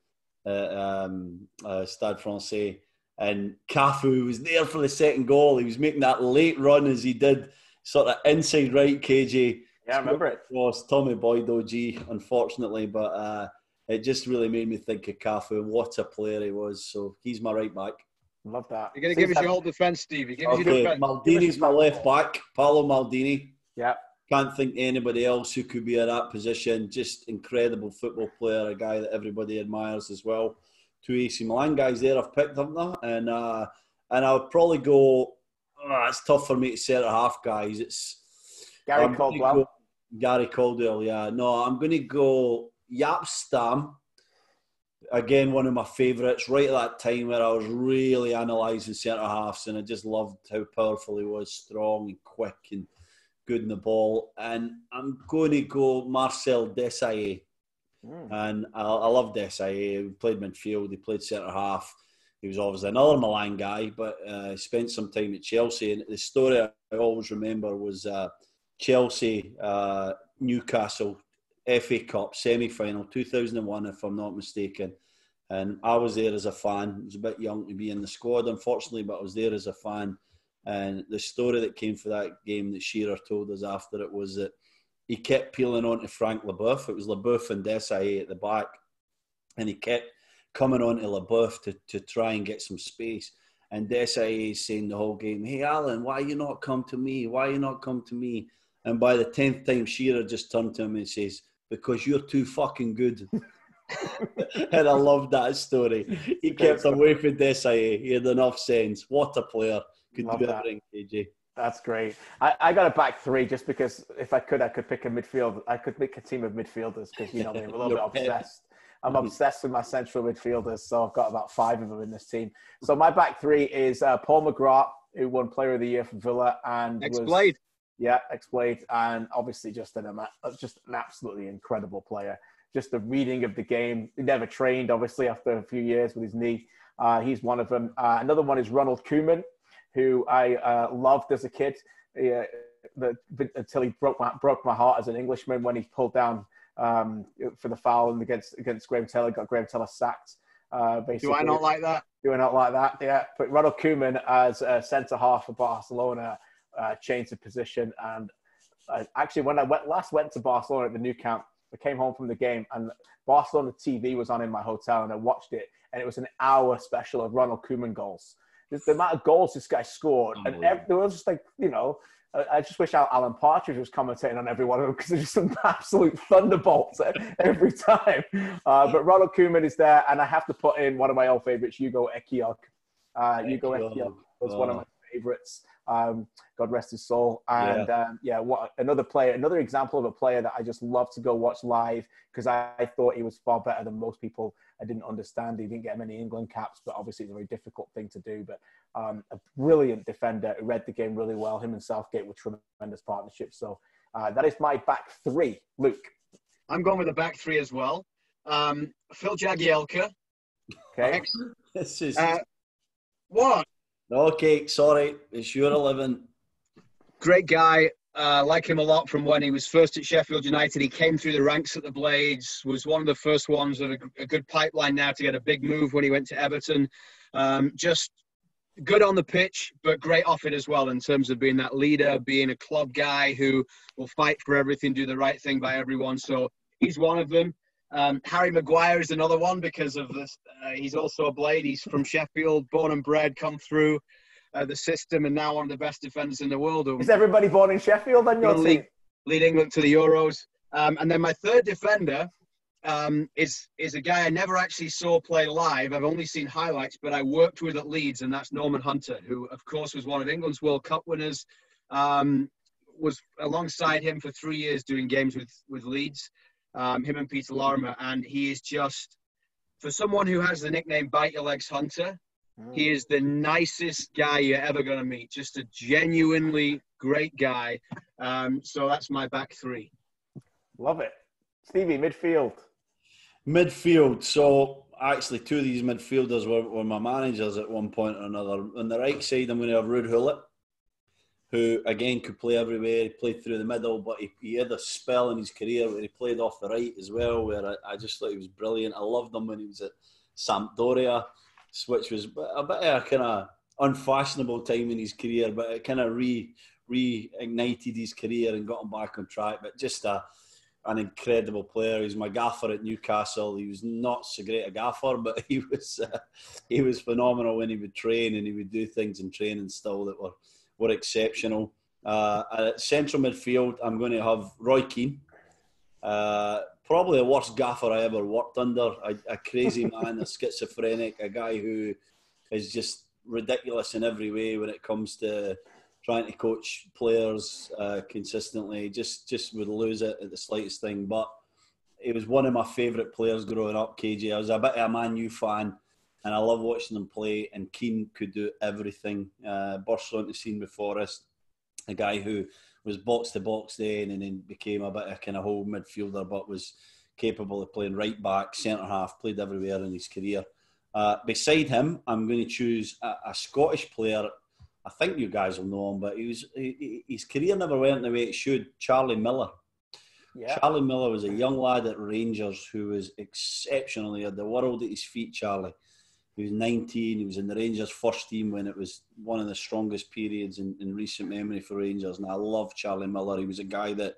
[SPEAKER 2] Stade Francais, and Cafu was there for the second goal. He was making that late run as he did, sort of inside right, KJ.
[SPEAKER 3] Yeah, I remember it.
[SPEAKER 2] Was Tommy Boyd OG, unfortunately, but it just really made me think of Cafu. What a player he was. So he's my right back.
[SPEAKER 3] Love that.
[SPEAKER 1] You're going to give us your whole defence, Stevie. Give us your defence.
[SPEAKER 2] Maldini's my left back. Paolo Maldini.
[SPEAKER 3] Yeah.
[SPEAKER 2] Can't think anybody else who could be in that position. Just incredible football player, a guy that everybody admires as well. Two AC Milan guys there I've picked up now. And I would probably go, it's tough for me to centre half guys. It's
[SPEAKER 3] Gary Caldwell.
[SPEAKER 2] Gary Caldwell, yeah. No, I'm going to go Jaap Stam. Again, one of my favourites. Right at that time where I was really analysing centre halves, and I just loved how powerful he was, strong and quick and good in the ball. And I'm going to go Marcel Desailly. And I love Desailly. He played midfield, he played centre half. He was obviously another Milan guy, but spent some time at Chelsea. And the story I always remember was Chelsea, Newcastle, FA Cup semi-final, 2001, if I'm not mistaken. And I was there as a fan. I was a bit young to be in the squad, unfortunately, but I was there as a fan. And the story that came for that game that Shearer told us after it was that he kept peeling on to Frank Leboeuf. It was Leboeuf and Desailly at the back. And he kept coming on to Leboeuf to try and get some space. And Desailly is saying the whole game, "Hey, Alan, why you not come to me? Why you not come to me?" And by the 10th time, Shearer just turned to him and says, "Because you're too fucking good." And I loved that story. He kept away from Desailly. He had enough sense. What a player. Could do everything, KJ.
[SPEAKER 3] That's great. I got a back three just because if I could pick a midfield. I could pick a team of midfielders because, you know, I'm a little bit obsessed. I'm obsessed with my central midfielders, so I've got about 5 of them in this team. So my back three is Paul McGrath, who won Player of the Year for Villa and
[SPEAKER 1] Ex-Blade.
[SPEAKER 3] Ex-Blade, and obviously just an absolutely incredible player. Just the reading of the game. He never trained, obviously, after a few years with his knee. He's one of them. Another one is Ronald Koeman, who I loved as a kid until he broke my heart as an Englishman when he pulled down for the foul against Graham Taylor, got Graham Taylor sacked. Basically.
[SPEAKER 1] Do I not like that?
[SPEAKER 3] Do I not like that? Yeah. But Ronald Koeman as a centre-half for Barcelona changed the position. And actually, when I last went to Barcelona at the Nou Camp, I came home from the game and Barcelona TV was on in my hotel and I watched it. And it was an hour special of Ronald Koeman goals. The amount of goals this guy scored. And there was just like, you know, I just wish Alan Partridge was commentating on every one of them because there's just some absolute thunderbolts every time. But Ronald Koeman is there, and I have to put in one of my old favourites, Hugo Ekiok. Hugo Ekiok was one of my favourites. God rest his soul. And what another example of a player that I just love to go watch live because I thought he was far better than most people. I didn't understand. He didn't get many England caps, but obviously it's a very difficult thing to do. But a brilliant defender who read the game really well. Him and Southgate were tremendous partnerships. So that is my back three. Luke.
[SPEAKER 1] I'm going with the back three as well. Phil Jagielka.
[SPEAKER 3] Okay.
[SPEAKER 2] This is...
[SPEAKER 1] what?
[SPEAKER 2] Okay, sorry. It's your 11.
[SPEAKER 1] Great guy. Like him a lot from when he was first at Sheffield United. He came through the ranks at the Blades, was one of the first ones with a good pipeline now to get a big move when he went to Everton. Just good on the pitch, but great off it as well in terms of being that leader, being a club guy who will fight for everything, do the right thing by everyone. So he's one of them. Harry Maguire is another one because of this. He's also a Blade. He's from Sheffield, born and bred, come through the system, and now one of the best defenders in the world.
[SPEAKER 3] Is everybody born in Sheffield on your team?
[SPEAKER 1] Lead England to the Euros. And then my third defender is a guy I never actually saw play live. I've only seen highlights, but I worked with at Leeds, and that's Norman Hunter, who, of course, was one of England's World Cup winners. Was alongside him for 3 years doing games with Leeds, him and Peter Lorimer. And he is just, for someone who has the nickname Bite Your Legs Hunter, he is the nicest guy you're ever going to meet. Just a genuinely great guy. So that's my back three.
[SPEAKER 3] Love it. Stevie, midfield.
[SPEAKER 2] Midfield. So actually, 2 of these midfielders were my managers at one point or another. On the right side, I'm going to have Ruud Gullit, who, again, could play everywhere. He played through the middle, but he had a spell in his career where he played off the right as well, where I just thought he was brilliant. I loved him when he was at Sampdoria, which was a bit of a kind of unfashionable time in his career, but it kind of reignited his career and got him back on track. But just an incredible player. He was my gaffer at Newcastle. He was not so great a gaffer, but he was phenomenal when he would train, and he would do things in training still that were exceptional. At central midfield, I'm going to have Roy Keane. Probably the worst gaffer I ever worked under. A crazy man, a schizophrenic, a guy who is just ridiculous in every way when it comes to trying to coach players consistently. Just would lose it at the slightest thing. But he was one of my favourite players growing up, KJ. I was a bit of a Man U fan, and I love watching them play, and Keane could do everything. Burst onto the scene with Forest, a guy who was box-to-box then and then became a bit of a kind of whole midfielder, but was capable of playing right-back, centre-half, played everywhere in his career. Beside him, I'm going to choose a Scottish player. I think you guys will know him, but his career never went the way it should. Charlie Miller. Yeah. Charlie Miller was a young lad at Rangers who was exceptional. He had the world at his feet, Charlie. He was 19. He was in the Rangers first team when it was one of the strongest periods in recent memory for Rangers. And I love Charlie Miller. He was a guy that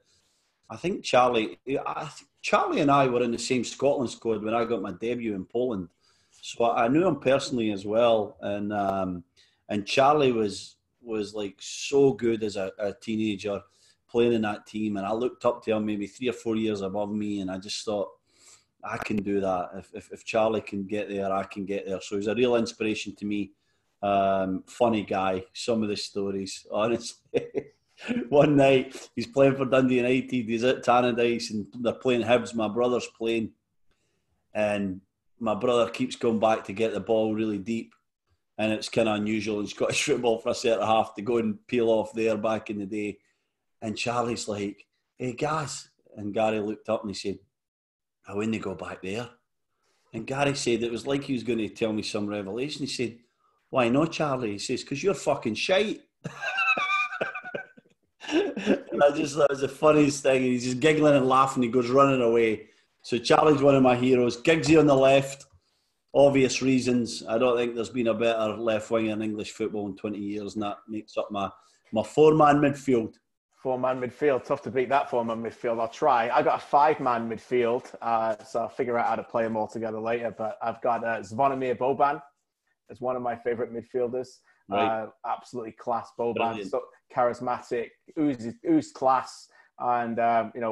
[SPEAKER 2] I think Charlie and I were in the same Scotland squad when I got my debut in Poland. So I knew him personally as well. And Charlie was like so good as a teenager playing in that team. And I looked up to him maybe 3 or 4 years above me. And I just thought, I can do that. If Charlie can get there, I can get there. So he's a real inspiration to me. Funny guy. Some of the stories, honestly. One night, he's playing for Dundee United. He's at Tannadice and they're playing Hibs. My brother's playing. And my brother keeps going back to get the ball really deep. And it's kind of unusual in Scottish football for a centre half to go and peel off there back in the day. And Charlie's like, "Hey, Gaz." And Gary looked up and he said, "I wouldn't go back there." And Gary said it was like he was going to tell me some revelation. He said, "Why not, Charlie?" He says, "Because you're fucking shite." And I just thought it was the funniest thing. And he's just giggling and laughing. He goes running away. So Charlie's one of my heroes. Giggsy on the left, obvious reasons. I don't think there's been a better left winger in English football in 20 years, and that makes up my 4-man midfield.
[SPEAKER 3] 4-man midfield, tough to beat that 4-man midfield. I'll try. I got a 5-man midfield, so I'll figure out how to play them all together later. But I've got Zvonimir Boban as one of my favourite midfielders. Right. Absolutely class Boban, so charismatic, oozed class. And,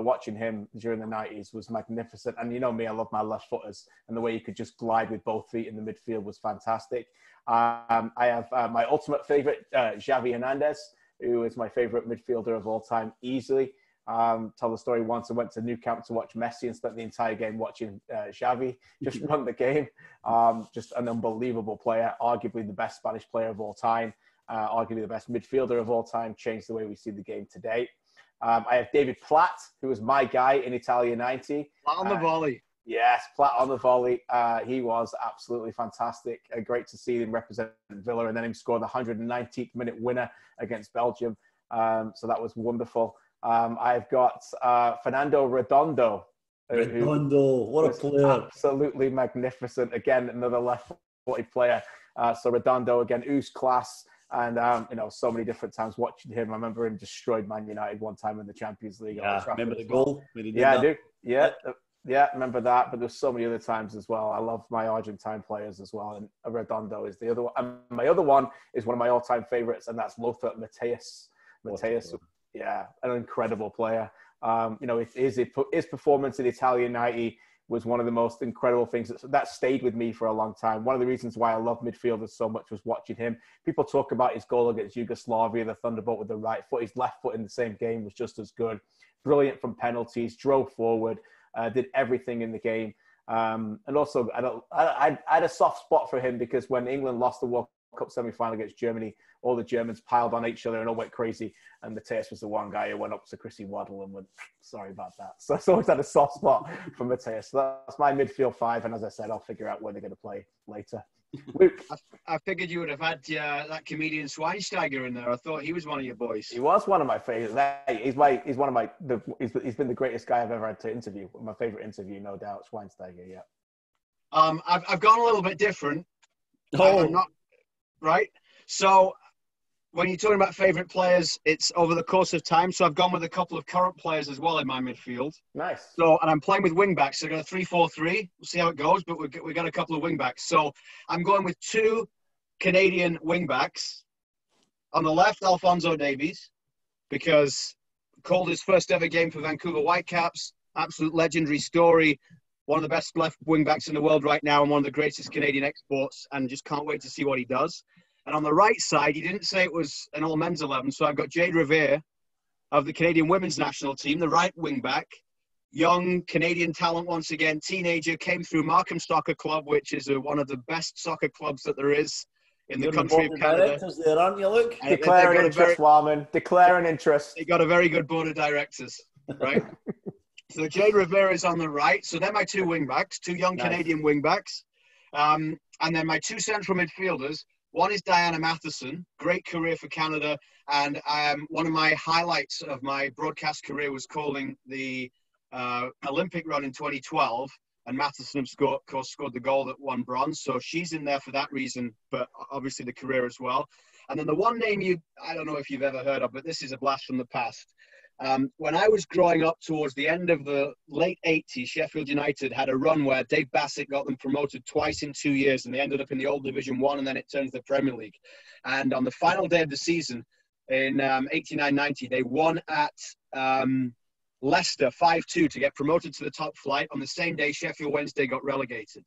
[SPEAKER 3] watching him during the 90s was magnificent. And you know me, I love my left footers. And the way he could just glide with both feet in the midfield was fantastic. I have my ultimate favourite, Xavi Hernandez, who is my favourite midfielder of all time, easily. Tell the story once. I went to Nou Camp to watch Messi and spent the entire game watching Xavi just run the game. Just an unbelievable player, arguably the best Spanish player of all time, arguably the best midfielder of all time, changed the way we see the game today. I have David Platt, who was my guy in Italia 90.
[SPEAKER 1] Platt on the volley.
[SPEAKER 3] Yes, Platt on the volley. He was absolutely fantastic. Great to see him represent Villa and then him score the 119th minute winner against Belgium. So that was wonderful. I've got Fernando Redondo.
[SPEAKER 2] What a player.
[SPEAKER 3] Absolutely magnificent. Again, another left-footed player. So Redondo, again, who's class. And, so many different times watching him. I remember him destroyed Man United one time in the Champions League.
[SPEAKER 2] Yeah, remember the goal?
[SPEAKER 3] I do. Yeah, remember that. But there's so many other times as well. I love my Argentine players as well. And Redondo is the other one. And my other one is one of my all-time favourites, and that's Lothar Matthäus. Yeah, an incredible player. His performance in Italian 90 was one of the most incredible things that stayed with me for a long time. One of the reasons why I love midfielders so much was watching him. People talk about his goal against Yugoslavia, the Thunderbolt with the right foot. His left foot in the same game was just as good. Brilliant from penalties, drove forward, did everything in the game. And also, I had a soft spot for him because when England lost the World Cup semi-final against Germany, all the Germans piled on each other and all went crazy. And Matthäus was the one guy who went up to Chrissy Waddle and went, "Sorry about that." So I always had a soft spot for Matthäus. So that's my midfield 5. And as I said, I'll figure out where they're going to play later. Luke.
[SPEAKER 1] I figured you would have had that comedian Schweinsteiger in there. I thought he was one of your boys.
[SPEAKER 3] He was one of my favorites. He's been the greatest guy I've ever had to interview. My favorite interview, no doubt, Schweinsteiger. Yeah.
[SPEAKER 1] I've gone a little bit different.
[SPEAKER 2] Oh,
[SPEAKER 1] not right. So when you're talking about favourite players, it's over the course of time. So I've gone with a couple of current players as well in my midfield.
[SPEAKER 3] Nice.
[SPEAKER 1] So, and I'm playing with wing-backs. So I've got a 3-4-3. We'll see how it goes, but we got a couple of wing-backs. So I'm going with 2 Canadian wing-backs. On the left, Alphonso Davies, because called his first ever game for Vancouver Whitecaps. Absolute legendary story. One of the best left wing-backs in the world right now and one of the greatest Canadian exports, and just can't wait to see what he does. And on the right side, he didn't say it was an all-men's 11, so I've got Jade Revere of the Canadian women's national team, the right wing-back. Young Canadian talent once again, teenager, came through Markham Soccer Club, which is one of the best soccer clubs that there is in the country of Canada.
[SPEAKER 2] There, aren't you, Luke?
[SPEAKER 3] Declaring interest, Wileman. Declaring interest.
[SPEAKER 1] They got a very good board of directors, right? So Jade Rivera is on the right. So they're my 2 wing-backs, 2 young Canadian wing-backs. And then my 2 central midfielders. One is Diana Matheson, great career for Canada. And one of my highlights of my broadcast career was calling the Olympic run in 2012. and Matheson, of course, scored the goal that won bronze. So she's in there for that reason, but obviously the career as well. And then the one name I don't know if you've ever heard of, but this is a blast from the past. When I was growing up towards the end of the late 80s, Sheffield United had a run where Dave Bassett got them promoted twice in 2 years, and they ended up in the old Division 1, and then it turned to the Premier League. And on the final day of the season in 89-90, they won at Leicester 5-2 to get promoted to the top flight. On the same day, Sheffield Wednesday got relegated.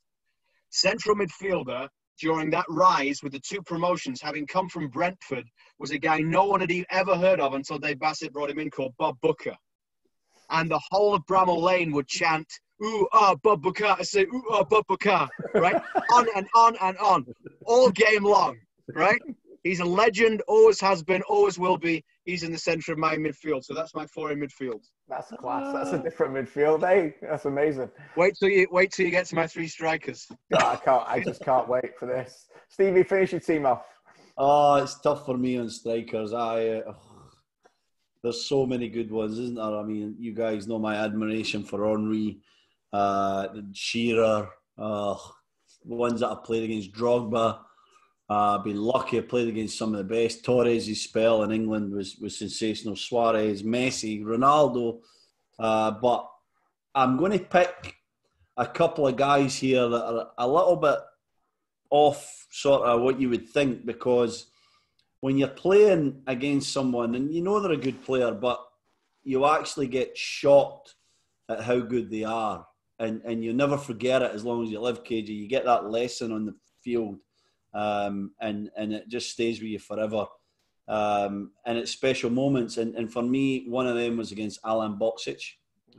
[SPEAKER 1] Central midfielder during that rise with the two promotions, having come from Brentford, was a guy no one had ever heard of until Dave Bassett brought him in, called Bob Booker. And the whole of Bramall Lane would chant, "Ooh, Bob Booker." I say, "Ooh, Bob Booker," right? On and on and on, all game long, right? He's a legend, always has been, always will be. He's in the centre of my midfield. So that's my four in midfield.
[SPEAKER 3] That's class. That's a different midfield, eh? That's amazing.
[SPEAKER 1] Wait till you get to my three strikers.
[SPEAKER 3] I just can't wait for this. Stevie, finish your team off.
[SPEAKER 2] Oh, it's tough for me on strikers. There's so many good ones, isn't there? I mean, you guys know my admiration for Henry, Shearer, the ones that I played against, Drogba. I've been lucky. I played against some of the best. Torres' spell in England was sensational. Suarez, Messi, Ronaldo. But I'm going to pick a couple of guys here that are a little bit off sort of what you would think, because when you're playing against someone and you know they're a good player, but you actually get shocked at how good they are. And you never forget it as long as you live, KJ. You get that lesson on the field. And it just stays with you forever. And it's special moments. And for me, one of them was against Alan Bosic,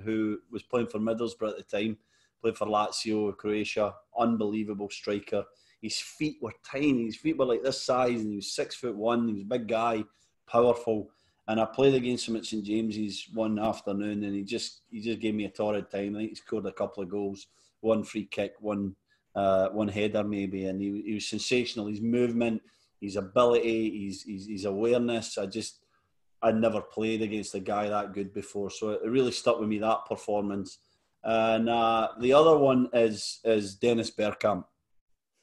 [SPEAKER 2] who was playing for Middlesbrough at the time, played for Lazio, Croatia, unbelievable striker. His feet were tiny. His feet were like this size, and he was 6'1". He was a big guy, powerful. And I played against him at St James's one afternoon, and he just gave me a torrid time. I think he scored a couple of goals, one free kick, one header maybe, and he was sensational. His movement, his ability, his awareness. I'd never played against a guy that good before, so it really stuck with me, that performance. And the other one is Dennis Bergkamp.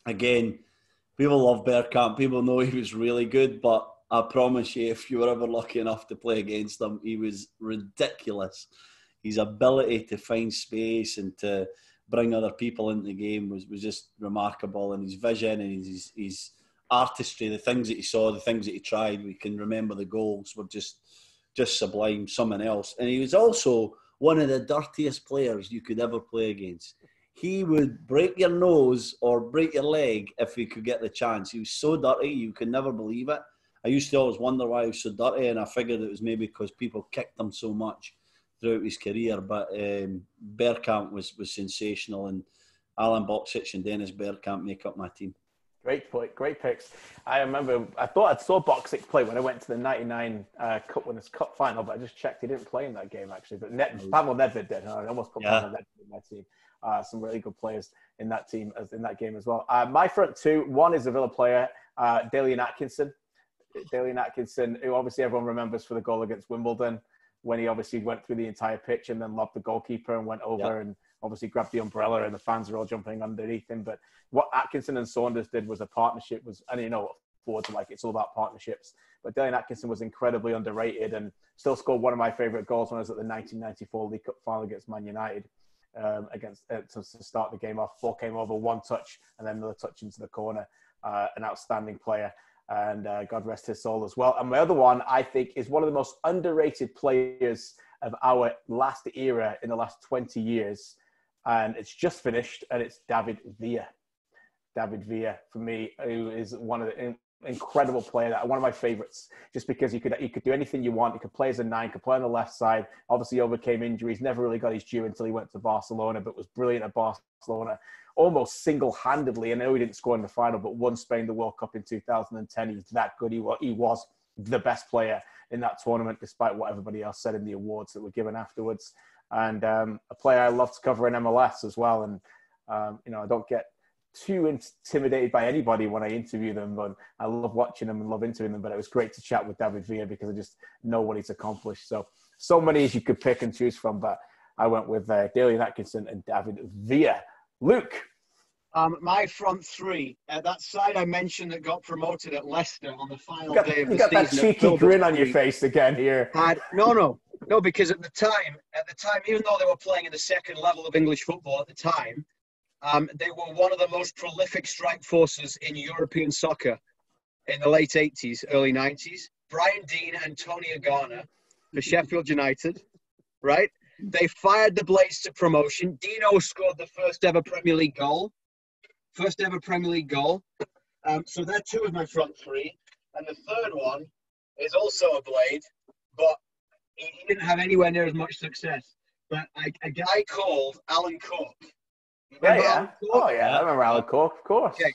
[SPEAKER 2] Again, people love Bergkamp. People know he was really good, but I promise you, if you were ever lucky enough to play against him, he was ridiculous. His ability to find space and to bring other people into the game was just remarkable, and his vision and his artistry, the things that he saw, the things that he tried, we can remember the goals were just sublime, someone else. And he was also one of the dirtiest players you could ever play against. He would break your nose or break your leg if he could get the chance. He was so dirty, you could never believe it. I used to always wonder why he was so dirty, and I figured it was maybe because people kicked him so much throughout his career. But Bergkamp was sensational, and Alan Bosic and Dennis Bergkamp make up my team.
[SPEAKER 3] Great picks. I remember, I thought I saw Bosic play when I went to the 99 Cup Winners' Cup final, but I just checked he didn't play in that game, actually. But Pavel Nedved did. I almost put Pavel Nedved in my team. Some really good players in that team, in that game as well. My front two, one is a Villa player, Dalian Atkinson. Dalian Atkinson, who obviously everyone remembers for the goal against Wimbledon, when he obviously went through the entire pitch and then lobbed the goalkeeper and went over and obviously grabbed the umbrella, and the fans are all jumping underneath him. But what Atkinson and Saunders did was a partnership, and you know what forwards are like, it's all about partnerships. But Dalian Atkinson was incredibly underrated and still scored one of my favourite goals when I was at the 1994 League Cup final against Man United. To start the game off, ball came over, one touch and then another touch into the corner. An outstanding player, and God rest his soul as well. And my other one, I think, is one of the most underrated players of our last era in the last 20 years. And it's just finished, and it's David Villa. David Villa, for me, who is one of the incredible player, one of my favourites, just because you could do anything you want. You could play as a 9, could play on the left side. Obviously overcame injuries, never really got his due until he went to Barcelona, but was brilliant at Barcelona, almost single-handedly. I know he didn't score in the final, but won Spain the World Cup in 2010. He's that good. He was the best player in that tournament, despite what everybody else said in the awards that were given afterwards. And a player I love to cover in MLS as well. And I don't get too intimidated by anybody when I interview them, but I love watching them and love interviewing them. But it was great to chat with David Villa because I just know what he's accomplished. So many as you could pick and choose from, but I went with Dalian Atkinson and David Villa. Luke?
[SPEAKER 1] My front three. That side I mentioned that got promoted at Leicester on the final day of the season.
[SPEAKER 3] You got that cheeky grin on your face again here.
[SPEAKER 1] No, because at the time, even though they were playing in the second level of English football at the time, they were one of the most prolific strike forces in European soccer in the late 80s, early 90s. Brian Deane and Tony Agana for Sheffield United, right? They fired the Blades to promotion. Dino scored the first ever Premier League goal. So they're two of my front three. And the third one is also a Blade, but he didn't have anywhere near as much success. But a guy called Alan Cork.
[SPEAKER 3] Yeah. Oh, yeah. I remember Alan Cork, of course.
[SPEAKER 1] Okay.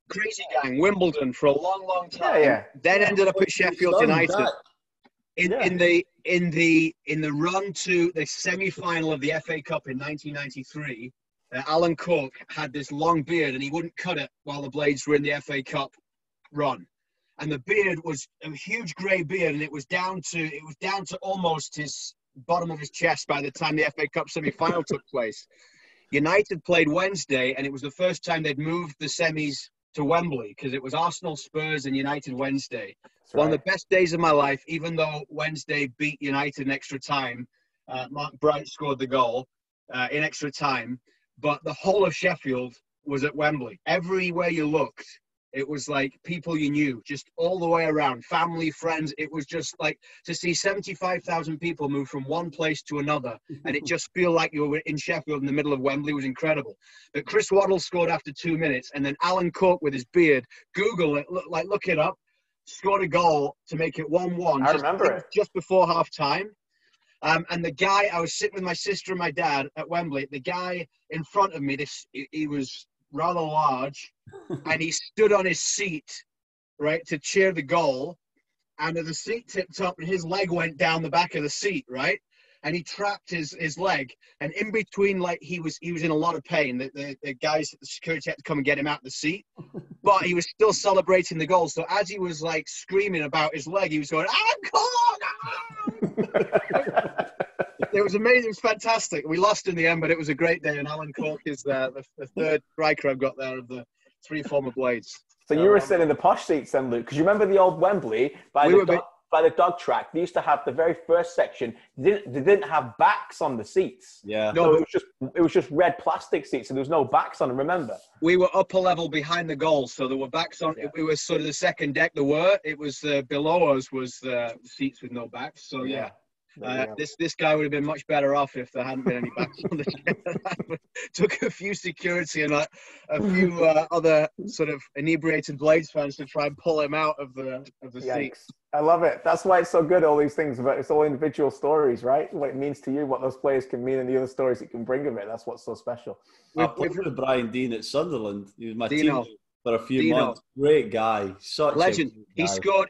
[SPEAKER 1] Crazy gang, Wimbledon for a long, long time.
[SPEAKER 3] Yeah.
[SPEAKER 1] Then ended up at Sheffield United. In the run to the semi-final of the FA Cup in 1993, Alan Cork had this long beard and he wouldn't cut it while the Blades were in the FA Cup run. And the beard was a huge grey beard, and it was down to almost his bottom of his chest by the time the FA Cup semi-final took place. United played Wednesday, and it was the first time they'd moved the semis to Wembley, because it was Arsenal, Spurs, and United Wednesday.
[SPEAKER 3] That's
[SPEAKER 1] One of the best days of my life, even though Wednesday beat United in extra time. Mark Bright scored the goal in extra time. But the whole of Sheffield was at Wembley. Everywhere you looked, it was like people you knew, just all the way around, family, friends. It was just like to see 75,000 people move from one place to another, and it just feel like you were in Sheffield in the middle of Wembley was incredible. But Chris Waddle scored after 2 minutes, and then Alan Cork with his beard, Google it, look it up, scored a goal to make it 1-1.
[SPEAKER 3] I remember it.
[SPEAKER 1] Just before half time. And the guy, I was sitting with my sister and my dad at Wembley. The guy in front of me, he was rather large, and he stood on his seat, right, to cheer the goal. And the seat tipped up, and his leg went down the back of the seat, right? And he trapped his leg. And in between, like, he was in a lot of pain. The guys at the security had to come and get him out of the seat. But he was still celebrating the goal. So as he was, like, screaming about his leg, he was going, It was amazing. It was fantastic. We lost in the end, but it was a great day. And Alan Cork is the third striker I've got there of the three former Blades.
[SPEAKER 3] So you were sitting in the posh seats then, Luke, because you remember the old Wembley by the dog track. They used to have the very first section. They didn't have backs on the seats.
[SPEAKER 2] Yeah.
[SPEAKER 3] No, it was just red plastic seats, and there was no backs on them. Remember?
[SPEAKER 1] We were upper level behind the goal, so there were backs on. Yeah. It was sort of the second deck. It was below us was the seats with no backs. So yeah. This guy would have been much better off if there hadn't been any backs on the chair. Took a few security and a few other sort of inebriated Blades fans to try and pull him out of the seat.
[SPEAKER 3] I love it. That's why it's so good, all these things, but it's all individual stories, right? What it means to you, what those players can mean, and the other stories it can bring of it. That's what's so special.
[SPEAKER 2] I played with Brian Deane at Sunderland. He was my teammate for a few months. Great guy. Such
[SPEAKER 1] legend.
[SPEAKER 2] A
[SPEAKER 1] guy.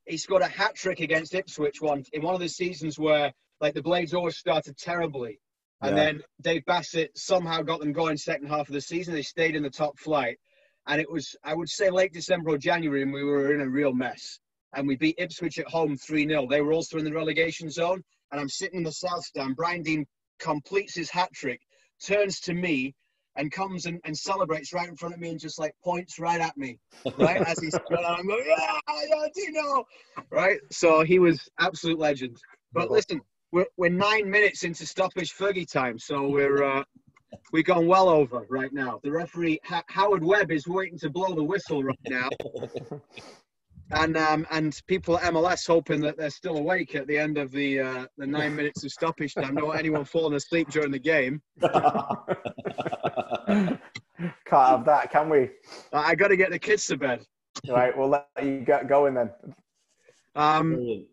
[SPEAKER 1] He scored a hat trick against Ipswich in one of the seasons where, like, the Blades always started terribly. And then Dave Bassett somehow got them going second half of the season. They stayed in the top flight. And it was, I would say, late December or January, and we were in a real mess. And we beat Ipswich at home 3-0. They were also in the relegation zone. And I'm sitting in the South Stand. Brian Deane completes his hat trick, turns to me, and comes and celebrates right in front of me and just, like, points right at me, right? As he's going, I'm going, yeah, Dino! Right? So he was absolute legend. But listen, we're 9 minutes into stoppage Fergie time, so we've gone well over right now. The referee, Howard Webb, is waiting to blow the whistle right now. And people at MLS hoping that they're still awake at the end of the 9 minutes of stoppage time. Don't want anyone falling asleep during the game.
[SPEAKER 3] Can't have that, can we?
[SPEAKER 1] I got to get the kids to bed.
[SPEAKER 3] All right, we'll let you get going then.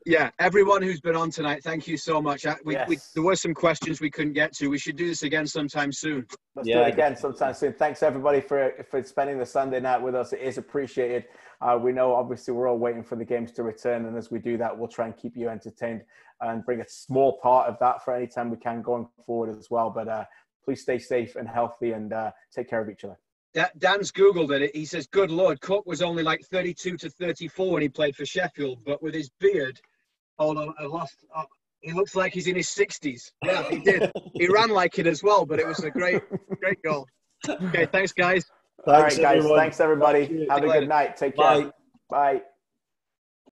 [SPEAKER 1] Yeah, everyone who's been on tonight, thank you so much. There were some questions we couldn't get to. We should do this again sometime soon.
[SPEAKER 3] Let's do it again sometime soon. Thanks, everybody, for spending the Sunday night with us. It is appreciated. We know, obviously, we're all waiting for the games to return, and as we do that, we'll try and keep you entertained and bring a small part of that for any time we can going forward as well. But please stay safe and healthy, and take care of each other.
[SPEAKER 1] Dan's Googled it. He says, good Lord, Cook was only like 32 to 34 when he played for Sheffield, but with his beard, hold on, I lost. He looks like he's in his 60s. Yeah, he did. He ran like it as well, but it was a great goal. Okay, thanks, guys.
[SPEAKER 3] All right, guys. Thanks, everybody. Have a good night. Take care.
[SPEAKER 2] Bye.
[SPEAKER 3] Bye.